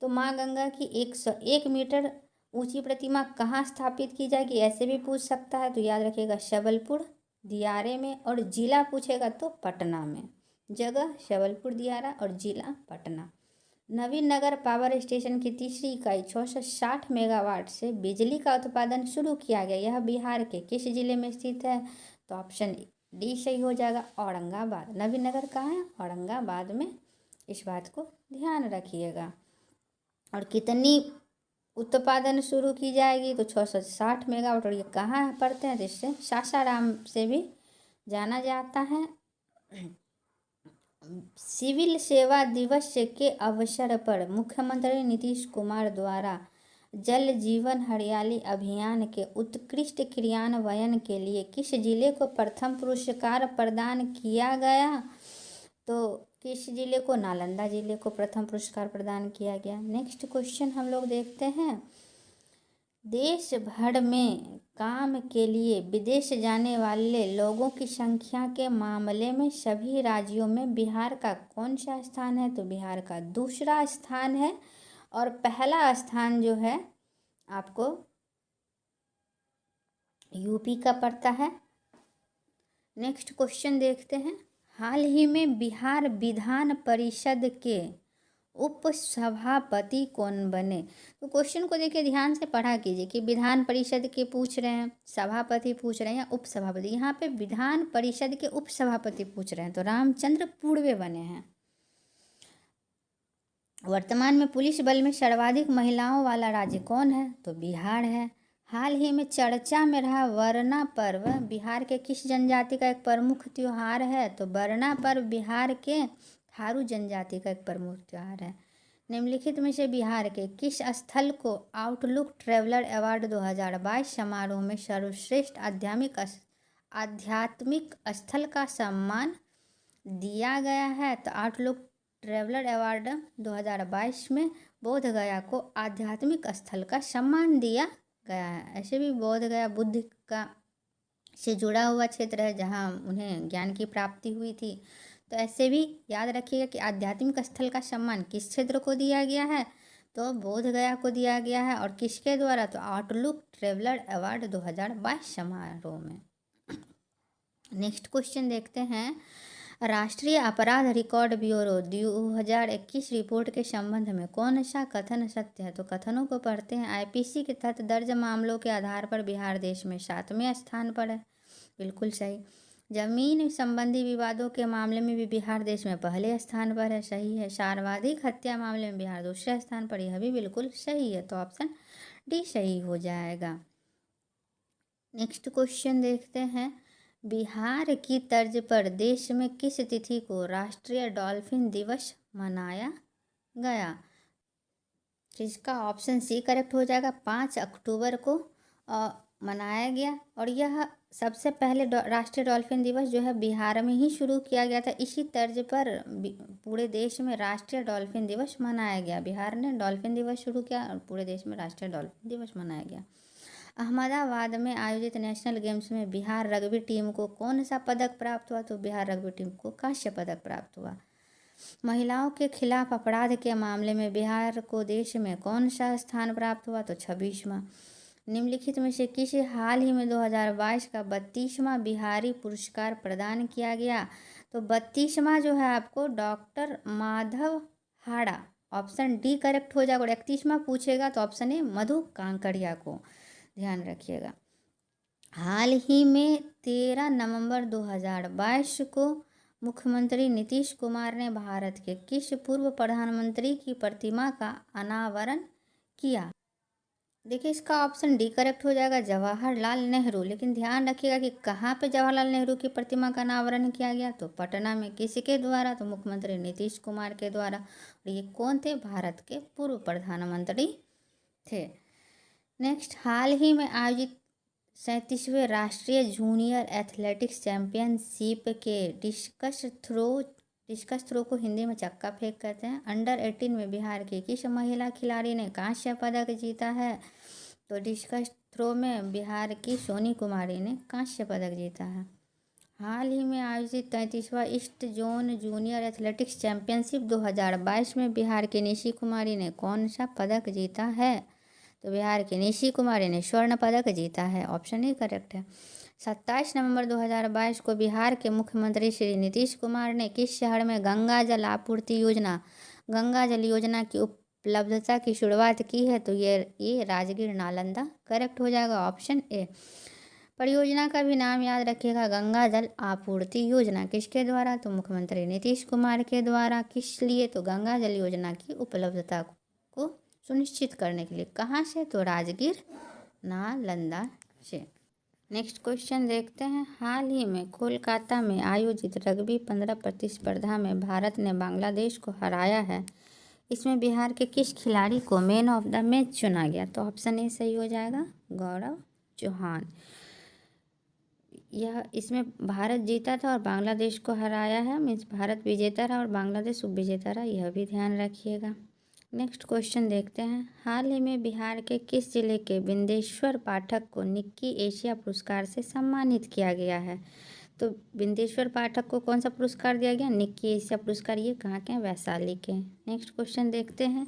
S1: तो माँ गंगा की 101 मीटर ऊंची प्रतिमा कहाँ स्थापित की जाएगी, ऐसे भी पूछ सकता है। तो याद रखिएगा सबलपुर दियारे में, और जिला पूछेगा तो पटना में। जगह सबलपुर दियारा और जिला पटना। नवीन नगर पावर स्टेशन की तीसरी इकाई 660 मेगावाट से बिजली का उत्पादन शुरू किया गया। यह बिहार के किस जिले में स्थित है। तो ऑप्शन डी सही हो जाएगा, औरंगाबाद। नवीन नगर कहाँ है, औरंगाबाद में। इस बात को ध्यान रखिएगा। और कितनी उत्पादन शुरू की जाएगी, तो 660 मेगावाट। और ये कहाँ पड़ते हैं, जिससे सासाराम से भी जाना जाता है। सिविल सेवा दिवस के अवसर पर मुख्यमंत्री नीतीश कुमार द्वारा जल जीवन हरियाली अभियान के उत्कृष्ट क्रियान्वयन के लिए किस जिले को प्रथम पुरस्कार प्रदान किया गया। तो किस जिले को, नालंदा जिले को प्रथम पुरस्कार प्रदान किया गया। नेक्स्ट क्वेश्चन हम लोग देखते हैं, देश भर में काम के लिए विदेश जाने वाले लोगों की संख्या के मामले में सभी राज्यों में बिहार का कौन सा स्थान है। तो बिहार का दूसरा स्थान है और पहला स्थान जो है आपको यूपी का पड़ता है। नेक्स्ट क्वेश्चन देखते हैं, हाल ही में बिहार विधान परिषद के उपसभापति कौन बने। तो क्वेश्चन को देखिए ध्यान से पढ़ा कीजिए कि विधान परिषद के पूछ रहे हैं, सभापति पूछ रहे हैं या उपसभापति। यहाँ पे विधान परिषद के उपसभापति पूछ रहे हैं, तो रामचंद्र पूर्वे बने हैं। वर्तमान में पुलिस बल में सर्वाधिक महिलाओं वाला राज्य कौन है। तो बिहार है। हाल ही में चर्चा में रहा वरना पर्व बिहार के किस जनजाति का एक प्रमुख त्योहार है। तो वरना पर्व बिहार के थारू जनजाति का एक प्रमुख त्यौहार है। निम्नलिखित में से बिहार के किस स्थल को आउटलुक ट्रैवलर अवार्ड 2022 समारोह में सर्वश्रेष्ठ आध्यात्मिक स्थल का सम्मान दिया गया है। तो आउटलुक ट्रैवलर अवार्ड 2022 में बोध गया को आध्यात्मिक स्थल का सम्मान दिया गया है। ऐसे भी बोध गया बुद्ध का से जुड़ा हुआ क्षेत्र है, जहाँ उन्हें ज्ञान की प्राप्ति हुई थी। तो ऐसे भी याद रखिएगा कि आध्यात्मिक स्थल का सम्मान किस क्षेत्र को दिया गया है, तो बोध गया को दिया गया है। और किसके द्वारा, तो आउटलुक ट्रेवलर अवार्ड 2022 समारोह में। नेक्स्ट क्वेश्चन देखते हैं, राष्ट्रीय अपराध रिकॉर्ड ब्यूरो 2021 रिपोर्ट के संबंध में कौन सा कथन सत्य है, तो कथनों को पढ़ते हैं। आईपीसी के तहत दर्ज मामलों के आधार पर बिहार देश में 7वें स्थान पर है, बिल्कुल सही। जमीन संबंधी विवादों के मामले में भी बिहार देश में पहले स्थान पर है, सही है। सर्वाधिक हत्या मामले में बिहार दूसरे स्थान पर, यह भी बिल्कुल सही है, तो ऑप्शन डी सही हो जाएगा। नेक्स्ट क्वेश्चन देखते हैं, बिहार की तर्ज पर देश में किस तिथि को राष्ट्रीय डॉल्फिन दिवस मनाया गया, तो इसका ऑप्शन सी करेक्ट हो जाएगा। 5 अक्टूबर को मनाया गया, और यह सबसे पहले राष्ट्रीय डॉल्फिन दिवस जो है बिहार में ही शुरू किया गया था। इसी तर्ज पर पूरे देश में राष्ट्रीय डॉल्फिन दिवस मनाया गया। बिहार ने डॉल्फिन दिवस शुरू किया और पूरे देश में राष्ट्रीय डॉल्फिन दिवस मनाया गया। अहमदाबाद में आयोजित नेशनल गेम्स में बिहार रग्बी टीम को कौन सा पदक प्राप्त हुआ, तो बिहार रग्बी टीम को कांस्य पदक प्राप्त हुआ। महिलाओं के खिलाफ अपराध के मामले में बिहार को देश में कौन सा स्थान प्राप्त हुआ, तो 26वां। निम्नलिखित में से किसे हाल ही में 2022 का 32वां बिहारी पुरस्कार प्रदान किया गया, तो 32वां जो है आपको डॉक्टर माधव हाड़ा, ऑप्शन डी करेक्ट हो जाएगा। और 31वां पूछेगा तो ऑप्शन ए मधु कांकड़िया को ध्यान रखिएगा। हाल ही में 13 नवंबर 2022 को मुख्यमंत्री नीतीश कुमार ने भारत के किस पूर्व प्रधानमंत्री की प्रतिमा का अनावरण किया, देखिए इसका ऑप्शन डी करेक्ट हो जाएगा, जवाहरलाल नेहरू। लेकिन ध्यान रखिएगा कि कहाँ पे जवाहरलाल नेहरू की प्रतिमा का अनावरण किया गया, तो पटना में। किसके द्वारा, तो मुख्यमंत्री नीतीश कुमार के द्वारा। और ये कौन थे, भारत के पूर्व प्रधानमंत्री थे। नेक्स्ट, हाल ही में आयोजित 37वें राष्ट्रीय जूनियर एथलेटिक्स चैंपियनशिप के डिस्कस थ्रो को हिंदी में चक्का फेंक कहते हैं, अंडर 18 में बिहार की किस महिला खिलाड़ी ने कांस्य पदक जीता है, तो डिस्कस थ्रो में बिहार की सोनी कुमारी ने कांस्य पदक जीता है। हाल ही में आयोजित 33वां east zone junior athletics championship 2022 में बिहार की निशी कुमारी ने कौन सा पदक जीता है, तो बिहार की निशी कुमारी ने स्वर्ण पदक जीता है, ऑप्शन ए करेक्ट है। 27 नवंबर 2022 को बिहार के मुख्यमंत्री श्री नीतीश कुमार ने किस शहर में गंगा जल आपूर्ति योजना की उपलब्धता की शुरुआत की है, तो ये राजगीर नालंदा करेक्ट हो जाएगा, ऑप्शन ए। परियोजना का भी नाम याद रखिएगा, गंगा जल आपूर्ति योजना। किसके द्वारा, तो मुख्यमंत्री नीतीश कुमार के द्वारा। किस लिए, तो गंगा जल योजना की उपलब्धता को सुनिश्चित करने के लिए। कहाँ से, तो राजगीर नालंदा से। नेक्स्ट क्वेश्चन देखते हैं, हाल ही में कोलकाता में आयोजित रग्बी 15 प्रतिस्पर्धा में भारत ने बांग्लादेश को हराया है। इसमें बिहार के किस खिलाड़ी को मैन ऑफ द मैच चुना गया, तो ऑप्शन ए सही हो जाएगा, गौरव चौहान। यह इसमें भारत जीता था और बांग्लादेश को हराया है, मीन्स भारत विजेता रहा और बांग्लादेश उपविजेता रहा, यह भी ध्यान रखिएगा। नेक्स्ट क्वेश्चन देखते हैं, हाल ही में बिहार के किस जिले के बिंदेश्वर पाठक को निक्की एशिया पुरस्कार से सम्मानित किया गया है, तो बिंदेश्वर पाठक को कौन सा पुरस्कार दिया गया, निक्की एशिया पुरस्कार। ये कहाँ के हैं, वैशाली के। नेक्स्ट क्वेश्चन देखते हैं,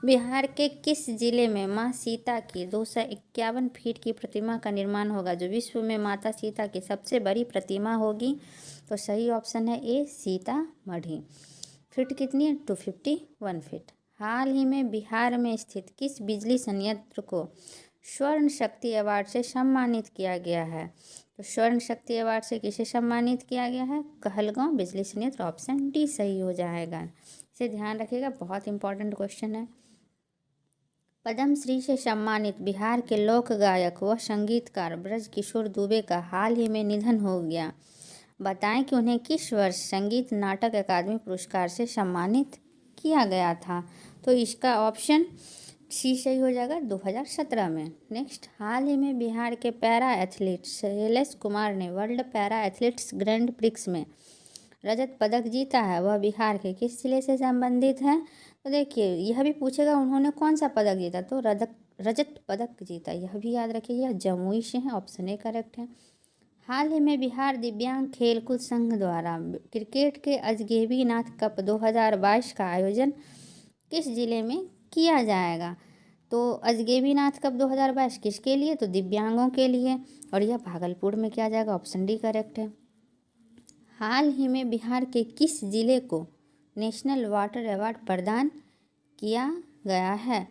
S1: बिहार के किस जिले में माँ सीता की 251 फीट की प्रतिमा का निर्माण होगा, जो विश्व में माता सीता की सबसे बड़ी प्रतिमा होगी, तो सही ऑप्शन है ए, सीतामढ़ी। फीट कितनी है, 251 फीट। हाल ही में बिहार में स्थित किस बिजली संयंत्र को स्वर्ण शक्ति अवार्ड से सम्मानित किया गया है, तो स्वर्ण शक्ति अवार्ड से किसे सम्मानित किया गया है, कहलगांव बिजली संयंत्र, ऑप्शन डी सही हो जाएगा। इसे ध्यान रखिएगा, बहुत इंपॉर्टेंट क्वेश्चन है। पद्मश्री से सम्मानित बिहार के लोक गायक व संगीतकार ब्रजकिशोर दुबे का हाल ही में निधन हो गया। बताएं कि उन्हें किस वर्ष संगीत नाटक अकादमी पुरस्कार से सम्मानित किया गया था, तो इसका ऑप्शन सी सही हो जाएगा, 2017 में। नेक्स्ट, हाल ही में बिहार के पैरा एथलीट शैलेश कुमार ने world para athletes grand prix में रजत पदक जीता है, वह बिहार के किस जिले से संबंधित है, तो देखिए यह भी पूछेगा उन्होंने कौन सा पदक जीता, तो रजत पदक जीता, यह भी याद रखिए, यह जमुई से है, ऑप्शन ए करेक्ट है। हाल ही में बिहार दिव्यांग खेलकूद संघ द्वारा क्रिकेट के अजगैबीनाथ कप 2022 का आयोजन किस जिले में किया जाएगा? तो अजगैबीनाथ कप 2022 किसके लिए? तो दिव्यांगों के लिए, और यह भागलपुर में किया जाएगा। ऑप्शन डी करेक्ट है। हाल ही में बिहार के किस जिले को नेशनल वाटर अवार्ड प्रदान किया गया है?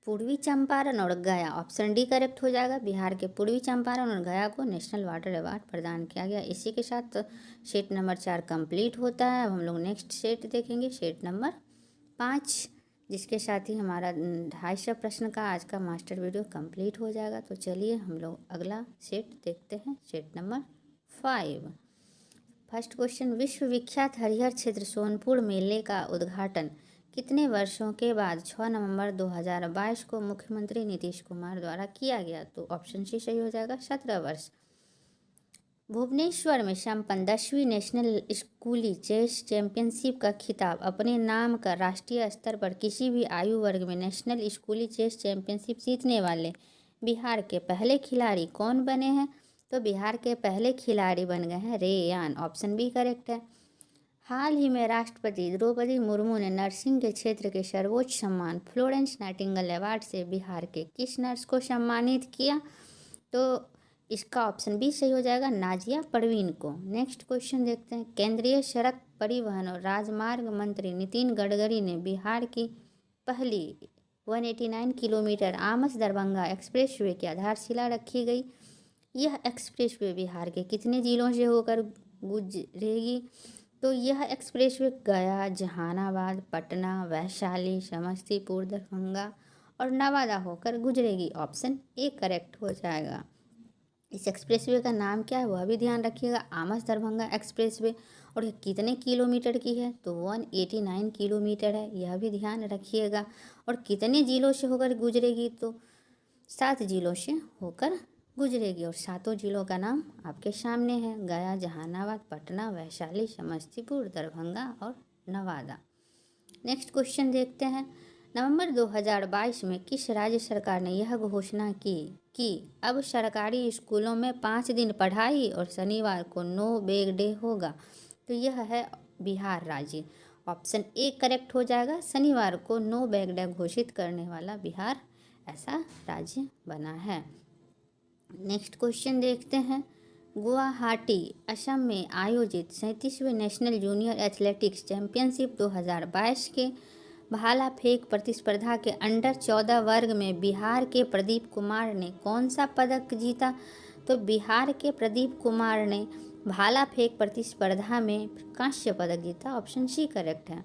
S1: पूर्वी चंपारण और गया। ऑप्शन डी करेक्ट हो जाएगा। बिहार के पूर्वी चंपारण और गया को नेशनल वाटर अवार्ड प्रदान किया गया। इसी के साथ सेट नंबर 4 कंप्लीट होता है। अब हम लोग नेक्स्ट सेट देखेंगे, सेट नंबर 5, जिसके साथ ही हमारा 250 प्रश्न का आज का मास्टर वीडियो कंप्लीट हो जाएगा। तो चलिए हम लोग अगला सेट देखते हैं, सेट नंबर 5। फर्स्ट क्वेश्चन, विश्व विख्यात हरिहर क्षेत्र सोनपुर मेले का उद्घाटन कितने वर्षों के बाद 6 नवंबर 2022 को मुख्यमंत्री नीतीश कुमार द्वारा किया गया? तो ऑप्शन सी सही हो जाएगा, 17 वर्ष। भुवनेश्वर में संपन्न 10वीं नेशनल स्कूली चेस चैंपियनशिप का खिताब अपने नाम का राष्ट्रीय स्तर पर किसी भी आयु वर्ग में नेशनल स्कूली चेस चैंपियनशिप जीतने वाले बिहार के पहले खिलाड़ी कौन बने हैं? तो बिहार के पहले खिलाड़ी बन गए हैं रेयान। ऑप्शन बी करेक्ट है। हाल ही में राष्ट्रपति द्रौपदी मुर्मू ने नर्सिंग के क्षेत्र के सर्वोच्च सम्मान फ्लोरेंस नाइटिंगेल अवार्ड से बिहार के किस नर्स को सम्मानित किया? तो इसका ऑप्शन बी सही हो जाएगा, नाजिया परवीन को। नेक्स्ट क्वेश्चन देखते हैं, केंद्रीय सड़क परिवहन और राजमार्ग मंत्री नितिन गडकरी ने बिहार की पहली 189 किलोमीटर आमस दरभंगा एक्सप्रेसवे की आधारशिला रखी गई। यह एक्सप्रेसवे बिहार के कितने जिलों से होकर गुजरेगी? तो यह एक्सप्रेसवे गया, जहानाबाद, पटना, वैशाली, समस्तीपुर, दरभंगा और नवादा होकर गुजरेगी। ऑप्शन ए करेक्ट हो जाएगा। इस एक्सप्रेसवे का नाम क्या है वह भी ध्यान रखिएगा, आमस दरभंगा एक्सप्रेसवे। और ये कितने किलोमीटर की है? तो 189 किलोमीटर है, यह भी ध्यान रखिएगा। और कितने जिलों से होकर गुजरेगी? तो 7 जिलों से होकर गुजरेगी। और 7 जिलों का नाम आपके सामने है, गया, जहानाबाद, पटना, वैशाली, समस्तीपुर, दरभंगा और नवादा। नेक्स्ट क्वेश्चन देखते हैं, नवंबर 2022 में किस राज्य सरकार ने यह घोषणा की कि अब सरकारी स्कूलों में 5 दिन पढ़ाई और शनिवार को नो बैग डे होगा? तो यह है बिहार राज्य। ऑप्शन ए करेक्ट हो जाएगा, शनिवार को नो बैग डे घोषित करने वाला बिहार ऐसा राज्य बना है। नेक्स्ट क्वेश्चन देखते हैं, गुवाहाटी असम में आयोजित 37वें नेशनल जूनियर एथलेटिक्स चैंपियनशिप 2022 के भाला फेंक प्रतिस्पर्धा के अंडर 14 वर्ग में बिहार के प्रदीप कुमार ने कौन सा पदक जीता? तो बिहार के प्रदीप कुमार ने भाला फेंक प्रतिस्पर्धा में कांस्य पदक जीता। ऑप्शन सी करेक्ट है।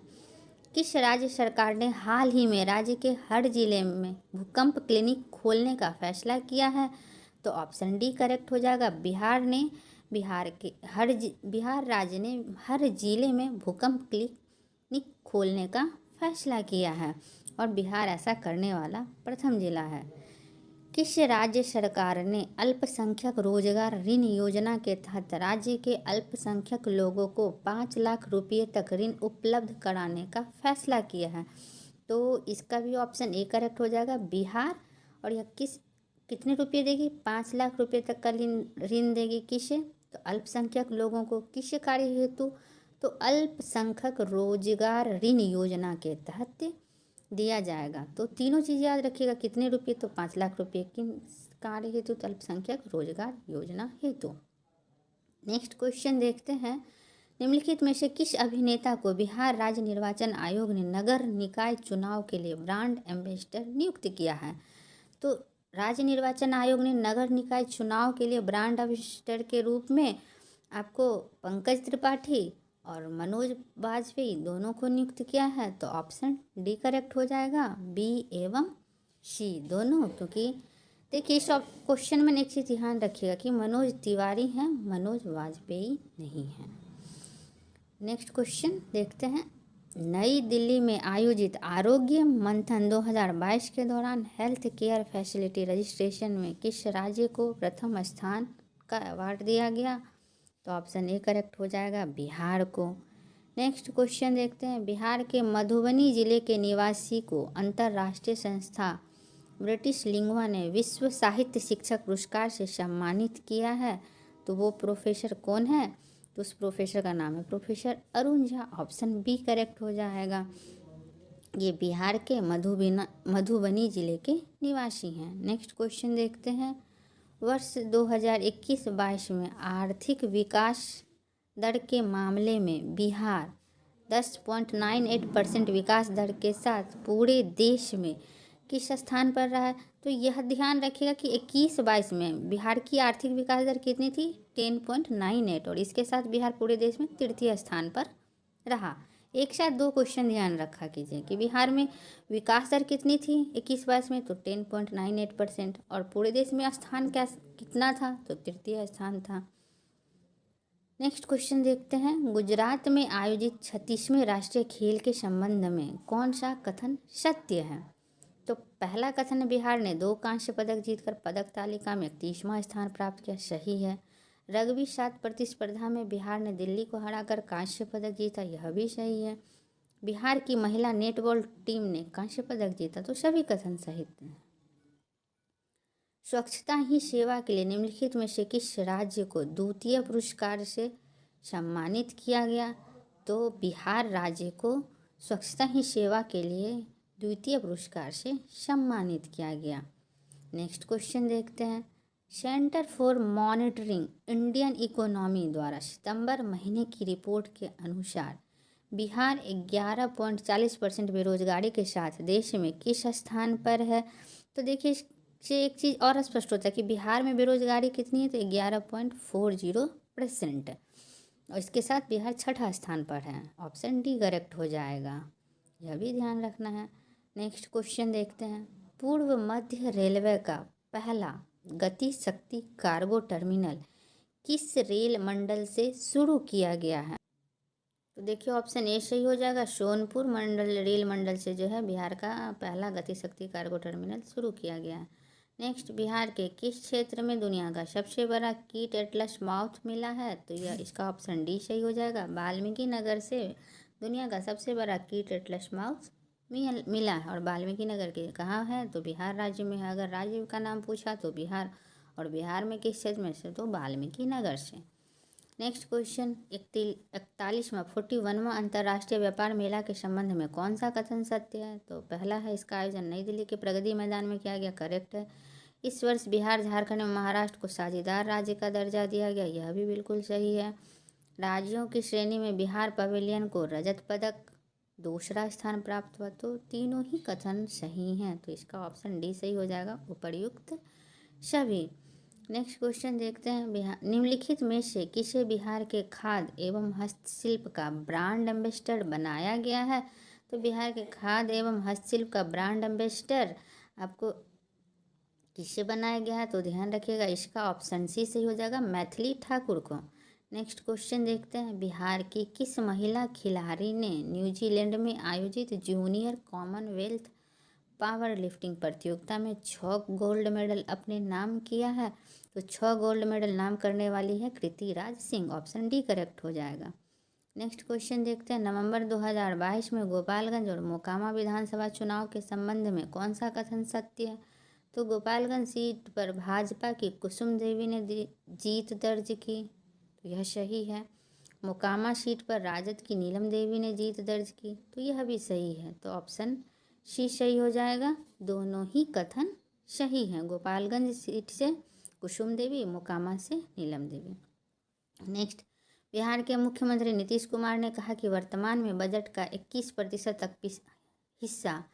S1: किस राज्य सरकार ने हाल ही में राज्य के हर जिले में भूकंप क्लिनिक खोलने का फैसला किया है? तो ऑप्शन डी करेक्ट हो जाएगा। बिहार राज्य ने हर जिले में भूकंप क्लिनिक खोलने का फैसला किया है और बिहार ऐसा करने वाला प्रथम जिला है। किस राज्य सरकार ने अल्पसंख्यक रोजगार ऋण योजना के तहत राज्य के अल्पसंख्यक लोगों को 5 लाख रुपये तक ऋण उपलब्ध कराने का फैसला किया है? तो इसका भी ऑप्शन ए करेक्ट हो जाएगा, बिहार। और यह कितने रुपये देगी? 5 लाख रुपये तक का ऋण देगी। किसे? तो अल्पसंख्यक लोगों को। किस कार्य हेतु? तो अल्पसंख्यक रोजगार ऋण योजना के तहत दिया जाएगा। तो तीनों चीज़ याद रखिएगा, कितने रुपये? तो 5 लाख रुपये किन कार्य हेतु? तो अल्पसंख्यक रोजगार योजना हेतु। नेक्स्ट क्वेश्चन देखते हैं, निम्नलिखित में से किस अभिनेता को बिहार राज्य निर्वाचन आयोग ने नगर निकाय चुनाव के लिए ब्रांड एम्बेसडर नियुक्त किया है? तो राज्य निर्वाचन आयोग ने नगर निकाय चुनाव के लिए ब्रांड एम्बेसडर के रूप में आपको पंकज त्रिपाठी और मनोज वाजपेयी दोनों को नियुक्त किया है। तो ऑप्शन डी करेक्ट हो जाएगा, बी एवं सी दोनों। क्योंकि देखिए इस क्वेश्चन में एक चीज़ ध्यान रखिएगा कि मनोज तिवारी हैं, मनोज वाजपेयी नहीं हैं। नेक्स्ट क्वेश्चन देखते हैं, नई दिल्ली में आयोजित आरोग्य मंथन 2022 के दौरान हेल्थ केयर फैसिलिटी रजिस्ट्रेशन में किस राज्य को प्रथम स्थान का अवार्ड दिया गया? तो ऑप्शन ए करेक्ट हो जाएगा, बिहार को। नेक्स्ट क्वेश्चन देखते हैं, बिहार के मधुबनी जिले के निवासी को अंतर्राष्ट्रीय संस्था ब्रिटिश लिंगुआ ने विश्व साहित्य शिक्षक पुरस्कार से सम्मानित किया है? तो वो प्रोफेसर कौन है? तो उस प्रोफेसर का नाम है professor Arun Jha. Option B correct हो जाएगा। ये बिहार के मधुबनी जिले के निवासी हैं। नेक्स्ट क्वेश्चन देखते हैं। वर्ष 2021-22 में आर्थिक विकास दर के मामले में बिहार 10.98% विकास दर के साथ पूरे देश में किस स्थान पर रहा है? तो यह ध्यान रखिएगा कि 21-22 में बिहार की आर्थिक विकास दर कितनी थी? 10.98, और इसके साथ बिहार पूरे देश में तृतीय स्थान पर रहा। एक साथ दो क्वेश्चन ध्यान रखा कीजिए कि बिहार में विकास दर कितनी थी 21-22 में? तो 10.98%, और पूरे देश में स्थान कितना था? तो तृतीय स्थान था। नेक्स्ट क्वेश्चन देखते हैं। गुजरात में आयोजित 36वें राष्ट्रीय खेल के संबंध में कौन सा कथन सत्य है? तो पहला कथन, बिहार ने 2 कांस्य पदक जीतकर पदक तालिका में 30वां स्थान प्राप्त किया, सही है। रग्बी 7 प्रतिस्पर्धा में बिहार ने दिल्ली को हराकर कांस्य पदक जीता, यह भी सही है। बिहार की महिला नेटबॉल टीम ने कांस्य पदक जीता, तो सभी कथन सही हैं। स्वच्छता ही सेवा के लिए निम्नलिखित में से किस राज्य को द्वितीय पुरस्कार से सम्मानित किया गया? तो बिहार राज्य को स्वच्छता ही सेवा के लिए द्वितीय पुरस्कार से सम्मानित किया गया। नेक्स्ट क्वेश्चन देखते हैं। Centre for monitoring Indian economy द्वारा सितंबर महीने की रिपोर्ट के अनुसार बिहार 11.40% बेरोजगारी के साथ देश में किस स्थान पर है? तो देखिए, इससे एक चीज़ और स्पष्ट होता है कि बिहार में बेरोजगारी कितनी है? तो 11.40%, और इसके साथ बिहार 6ठा स्थान पर है। ऑप्शन डी करेक्ट हो जाएगा, यह भी ध्यान रखना है। नेक्स्ट क्वेश्चन देखते हैं। पूर्व मध्य रेलवे का पहला गति शक्ति कार्गो टर्मिनल किस रेल मंडल से शुरू किया गया है? तो देखिए, ऑप्शन ए सही हो जाएगा। सोनपुर रेल मंडल से जो है बिहार का पहला गति शक्ति कार्गो टर्मिनल शुरू किया गया है। नेक्स्ट, बिहार के किस क्षेत्र में दुनिया का सबसे बड़ा कीट एटलस माउथ मिला है? तो यह इसका ऑप्शन डी सही हो जाएगा। वाल्मीकि नगर से दुनिया का सबसे बड़ा कीट एटलस माउथ मिला है, और वाल्मीकि नगर के कहाँ है? तो बिहार राज्य में है। अगर राज्य का नाम पूछा तो बिहार, और बिहार में किस क्षेत्र में से? तो वाल्मीकि नगर से। नेक्स्ट क्वेश्चन 41वां 41वां अंतर्राष्ट्रीय व्यापार मेला के संबंध में कौन सा कथन सत्य है? तो पहला है, इसका आयोजन नई दिल्ली के प्रगति मैदान में किया गया, करेक्ट है। इस वर्ष बिहार झारखंड और महाराष्ट्र को साझेदार राज्य का दर्जा दिया गया, यह भी बिल्कुल सही है। राज्यों की श्रेणी में बिहार पवेलियन को रजत पदक दूसरा स्थान प्राप्त हुआ, तो तीनों ही कथन सही हैं, तो इसका ऑप्शन डी सही हो जाएगा, उपर्युक्त सभी। नेक्स्ट क्वेश्चन देखते हैं। बिहार निम्नलिखित में से किसे बिहार के खाद्य एवं हस्तशिल्प का ब्रांड एम्बेसडर बनाया गया है? तो बिहार के खाद्य एवं हस्तशिल्प का ब्रांड एम्बेसडर आपको किससे बनाया गया है? तो ध्यान रखिएगा, इसका ऑप्शन सी सही हो जाएगा, मैथिली ठाकुर को। नेक्स्ट क्वेश्चन देखते हैं। बिहार की किस महिला खिलाड़ी ने न्यूजीलैंड में आयोजित जूनियर कॉमनवेल्थ पावर लिफ्टिंग प्रतियोगिता में 6 गोल्ड मेडल अपने नाम किया है? तो 6 गोल्ड मेडल नाम करने वाली है कृति Raj Singh, option D correct हो जाएगा। नेक्स्ट क्वेश्चन देखते हैं। नवंबर 2022 में गोपालगंज और मोकामा विधानसभा चुनाव के संबंध में कौन सा कथन सत्य है? तो गोपालगंज सीट पर भाजपा की कुसुम देवी ने जीत दर्ज की, तो यह सही है। मोकामा सीट पर राजद की नीलम देवी ने जीत दर्ज की, तो यह भी सही है, तो ऑप्शन सी सही हो जाएगा। दोनों ही कथन सही हैं, गोपालगंज सीट से कुसुम देवी, मोकामा से नीलम देवी। नेक्स्ट, बिहार के मुख्यमंत्री नीतीश कुमार ने कहा कि वर्तमान में बजट का 21% तक हिस्सा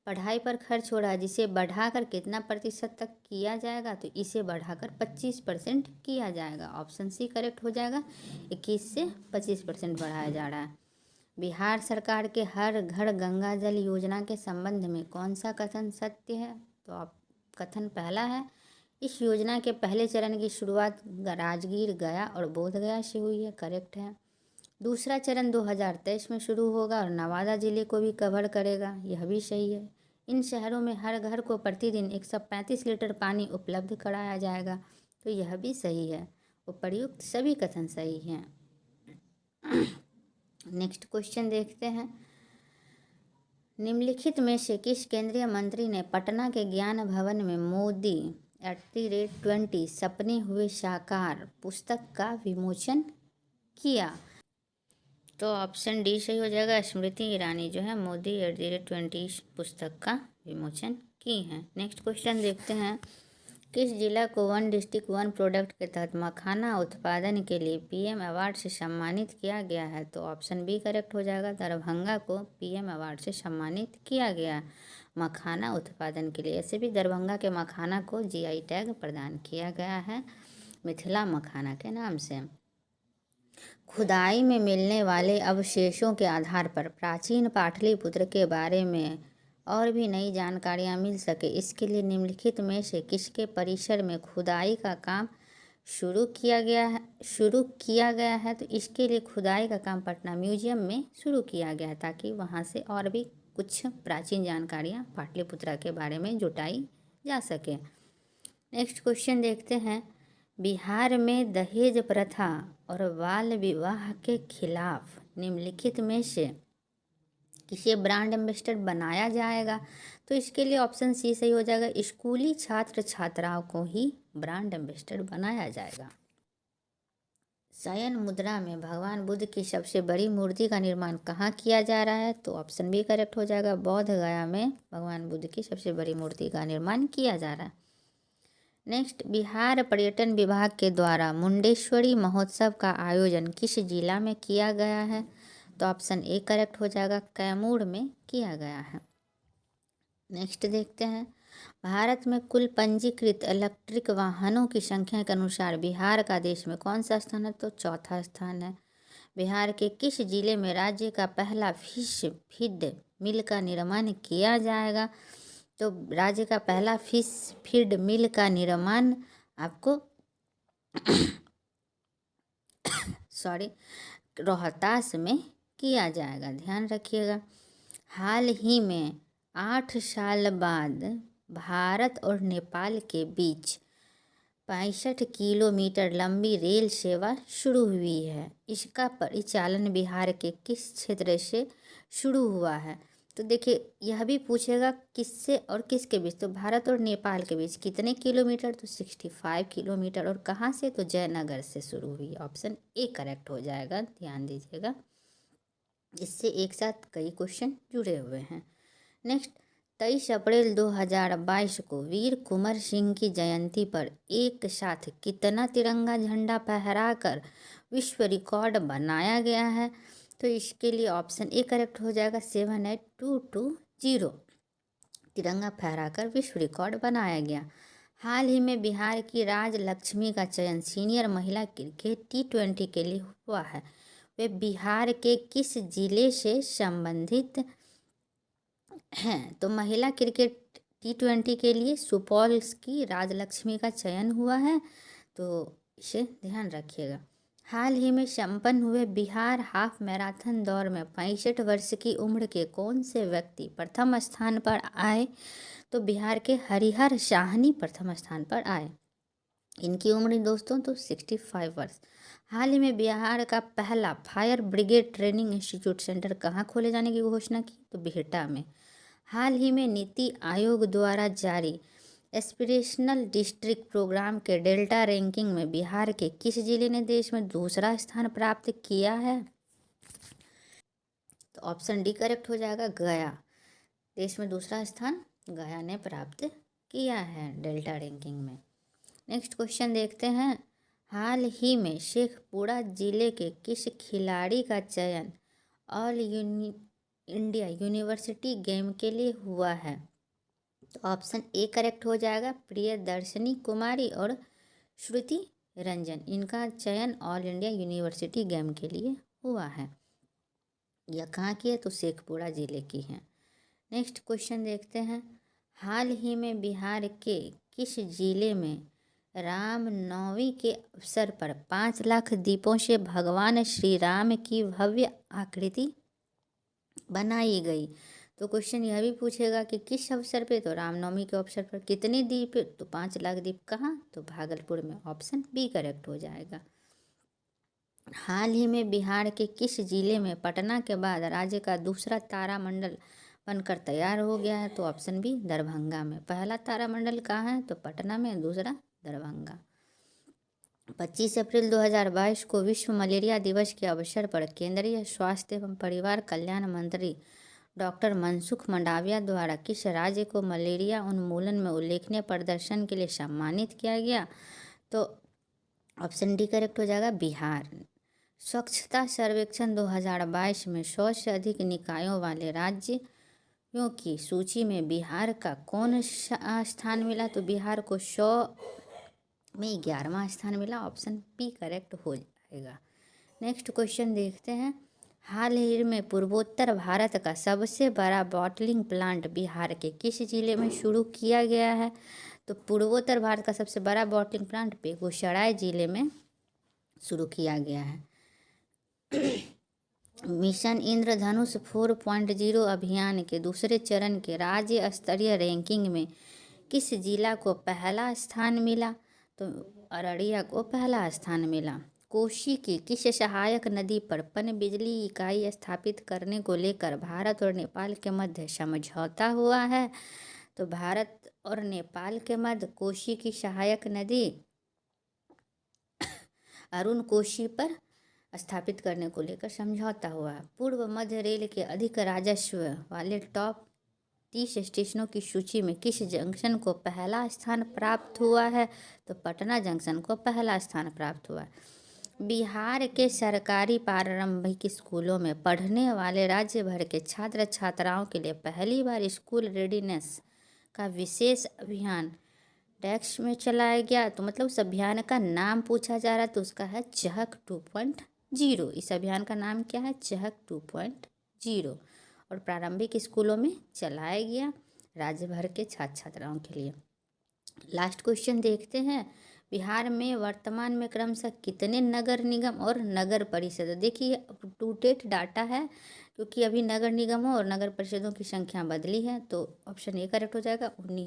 S1: पढ़ाई पर खर्च हो रहा है, जिसे बढ़ाकर कितना प्रतिशत तक किया जाएगा? तो इसे बढ़ाकर 25% किया जाएगा, ऑप्शन सी करेक्ट हो जाएगा। 21 से 25% बढ़ाया जा रहा है। बिहार सरकार के हर घर गंगा जल योजना के संबंध में कौन सा कथन सत्य है? तो आप कथन पहला है, इस योजना के पहले चरण की शुरुआत राजगीर, गया और बोधगया से हुई है, करेक्ट है। दूसरा चरण 2023 में शुरू होगा और नवादा जिले को भी कवर करेगा, यह भी सही है। इन शहरों में हर घर को प्रतिदिन 135 लीटर पानी उपलब्ध कराया जाएगा, तो यह भी सही है। उपर्युक्त सभी कथन सही हैं। नेक्स्ट क्वेश्चन देखते हैं। निम्नलिखित में से किस केंद्रीय मंत्री ने पटना के ज्ञान भवन में मोदी @20 सपने हुए साकार पुस्तक का विमोचन किया। तो ऑप्शन डी सही हो जाएगा। स्मृति ईरानी जो है मोदी @20 पुस्तक का विमोचन की हैं। नेक्स्ट क्वेश्चन देखते हैं, किस जिला को वन डिस्ट्रिक्ट वन प्रोडक्ट के तहत मखाना उत्पादन के लिए पीएम अवार्ड से सम्मानित किया गया है? तो ऑप्शन बी करेक्ट हो जाएगा। दरभंगा को पीएम अवार्ड से सम्मानित किया गया मखाना उत्पादन के लिए। ऐसे भी दरभंगा के मखाना को जीआई टैग प्रदान किया गया है मिथिला मखाना के नाम से। खुदाई में मिलने वाले अवशेषों के आधार पर प्राचीन पाटलिपुत्र के बारे में और भी नई जानकारियाँ मिल सके, इसके लिए निम्नलिखित में से किसके परिसर में खुदाई का काम शुरू किया गया है? तो इसके लिए खुदाई का काम पटना म्यूजियम में शुरू किया गया ताकि वहाँ से और भी कुछ प्राचीन जानकारियाँ पाटलिपुत्र के बारे में जुटाई जा सके। नेक्स्ट क्वेश्चन देखते हैं, बिहार में दहेज प्रथा और बाल विवाह के खिलाफ निम्नलिखित में से किसे ब्रांड एम्बेसडर बनाया जाएगा? तो इसके लिए ऑप्शन सी सही हो जाएगा। स्कूली छात्र छात्राओं को ही ब्रांड एम्बेसडर बनाया जाएगा। शयन मुद्रा में भगवान बुद्ध की सबसे बड़ी मूर्ति का निर्माण कहाँ किया जा रहा है? तो ऑप्शन बी करेक्ट हो जाएगा। बोध गया में भगवान बुद्ध की सबसे बड़ी मूर्ति का निर्माण किया जा रहा है। नेक्स्ट, बिहार पर्यटन विभाग के द्वारा मुंडेश्वरी महोत्सव का आयोजन किस जिला में किया गया है? तो ऑप्शन ए करेक्ट हो जाएगा। कैमूर में किया गया है। नेक्स्ट देखते हैं, भारत में कुल पंजीकृत इलेक्ट्रिक वाहनों की संख्या के अनुसार बिहार का देश में कौन सा स्थान है? तो चौथा स्थान है। बिहार के किस जिले में राज्य का पहला फिश फीड मिल का निर्माण किया जाएगा? तो राज्य का पहला फिश फीड मिल का निर्माण आपको रोहतास में किया जाएगा, ध्यान रखिएगा। हाल ही में 8 साल बाद भारत और नेपाल के बीच 65 किलोमीटर लंबी रेल सेवा शुरू हुई है। इसका परिचालन बिहार के किस क्षेत्र से शुरू हुआ है? तो देखिए, यह भी पूछेगा किससे और किसके बीच। तो भारत और नेपाल के बीच कितने किलोमीटर? तो 65 किलोमीटर। और कहाँ से? तो जयनगर से शुरू हुई। ऑप्शन ए करेक्ट हो जाएगा, ध्यान दीजिएगा। इससे एक साथ कई क्वेश्चन जुड़े हुए हैं। नेक्स्ट, 23 अप्रैल 2022 को वीर कुंवर सिंह की जयंती पर एक साथ कितना तिरंगा झंडा फहराकर विश्व रिकॉर्ड बनाया गया है? तो इसके लिए ऑप्शन ए करेक्ट हो जाएगा। 78220 तिरंगा फहराकर विश्व रिकॉर्ड बनाया गया। हाल ही में बिहार की राजलक्ष्मी का चयन सीनियर महिला क्रिकेट T20 के लिए हुआ है। वे बिहार के किस जिले से संबंधित हैं? तो महिला क्रिकेट T20 के लिए सुपौल की राजलक्ष्मी का चयन हुआ है, तो इसे ध्यान रखिएगा। हाल ही में संपन्न हुए बिहार हाफ मैराथन दौड़ में 65 वर्ष की उम्र के कौन से व्यक्ति प्रथम स्थान पर आए? तो बिहार के हरिहर साहनी प्रथम स्थान पर आए। इनकी उम्र दोस्तों तो 65 वर्ष। हाल ही में बिहार का पहला fire brigade training institute centre कहाँ खोले जाने की घोषणा की? तो बिहटा में। हाल ही में नीति आयोग द्वारा जारी एस्पिरेशनल डिस्ट्रिक्ट प्रोग्राम के डेल्टा रैंकिंग में बिहार के किस जिले ने देश में दूसरा स्थान प्राप्त किया है? तो ऑप्शन डी करेक्ट हो जाएगा। गया, देश में दूसरा स्थान गया ने प्राप्त किया है डेल्टा रैंकिंग में। नेक्स्ट क्वेश्चन देखते हैं, हाल ही में शेखपुरा जिले के किस खिलाड़ी का चयन ऑल इंडिया यूनिवर्सिटी गेम के लिए हुआ है? तो ऑप्शन ए करेक्ट हो जाएगा। प्रियदर्शनी कुमारी और श्रुति रंजन, इनका चयन ऑल इंडिया यूनिवर्सिटी गेम के लिए हुआ है। यह कहाँ की है? तो शेखपुरा जिले की है। नेक्स्ट क्वेश्चन देखते हैं, हाल ही में बिहार के किस जिले में रामनवमी के अवसर पर 5 लाख दीपों से भगवान श्री राम की भव्य आकृति बनाई गई? तो क्वेश्चन यह भी पूछेगा कि किस अवसर पे? तो रामनवमी के अवसर पर। कितने दीप? तो 5 लाख दीप। कहाँ? तो भागलपुर में। ऑप्शन बी करेक्ट हो जाएगा। हाल ही में बिहार के किस जिले में पटना के बाद राज्य का दूसरा तारामंडल बनकर तैयार हो गया है, तो ऑप्शन बी दरभंगा में। पहला तारामंडल कहाँ है, तो पटना में, दूसरा दरभंगा। 25 अप्रैल 2022 को विश्व मलेरिया दिवस के अवसर पर केंद्रीय स्वास्थ्य एवं परिवार कल्याण मंत्री डॉक्टर मनसुख मंडाविया द्वारा किस राज्य को मलेरिया उन्मूलन में उल्लेखनीय प्रदर्शन के लिए सम्मानित किया गया, तो ऑप्शन डी करेक्ट हो जाएगा, बिहार। स्वच्छता सर्वेक्षण 2022 में 100 से अधिक निकायों वाले राज्यों की सूची में बिहार का कौन स्थान मिला, तो बिहार को 100 में 11वां स्थान मिला। ऑप्शन पी करेक्ट हो जाएगा। नेक्स्ट क्वेश्चन देखते हैं। हाल ही में पूर्वोत्तर भारत का सबसे बड़ा बॉटलिंग प्लांट बिहार के किस जिले में शुरू किया गया है, तो पूर्वोत्तर भारत का सबसे बड़ा बॉटलिंग प्लांट बेगूसराय जिले में शुरू किया गया है। मिशन इंद्रधनुष 4.0 अभियान के दूसरे चरण के राज्य स्तरीय रैंकिंग में किस जिला को पहला स्थान मिला, तो अररिया को पहला स्थान मिला। कोसी की किस सहायक नदी पर पनबिजली इकाई स्थापित करने को लेकर भारत और नेपाल के मध्य समझौता हुआ है, तो भारत और नेपाल के मध्य कोसी की सहायक नदी अरुण कोसी पर स्थापित करने को लेकर समझौता हुआ है। पूर्व मध्य रेल के अधिक राजस्व वाले टॉप 30 स्टेशनों की सूची में किस जंक्शन को पहला स्थान प्राप्त हुआ है, तो पटना जंक्शन को पहला स्थान प्राप्त हुआ है। बिहार के सरकारी प्रारंभिक स्कूलों में पढ़ने वाले राज्य भर के छात्र छात्राओं के लिए पहली बार स्कूल रेडीनेस का विशेष अभियान डेस्क में चलाया गया, तो मतलब उस अभियान का नाम पूछा जा रहा है, तो उसका है चहक 2.0। इस अभियान का नाम क्या है, चहक 2.0, और प्रारंभिक स्कूलों में चलाया गया राज्य भर के छात्र छात्राओं के लिए। लास्ट क्वेश्चन देखते हैं। बिहार में वर्तमान में क्रमशः कितने नगर निगम और नगर परिषद, देखिए अप टू डेट डाटा है क्योंकि अभी नगर निगमों और नगर परिषदों की संख्या बदली है, तो ऑप्शन ए करेक्ट हो जाएगा, 19।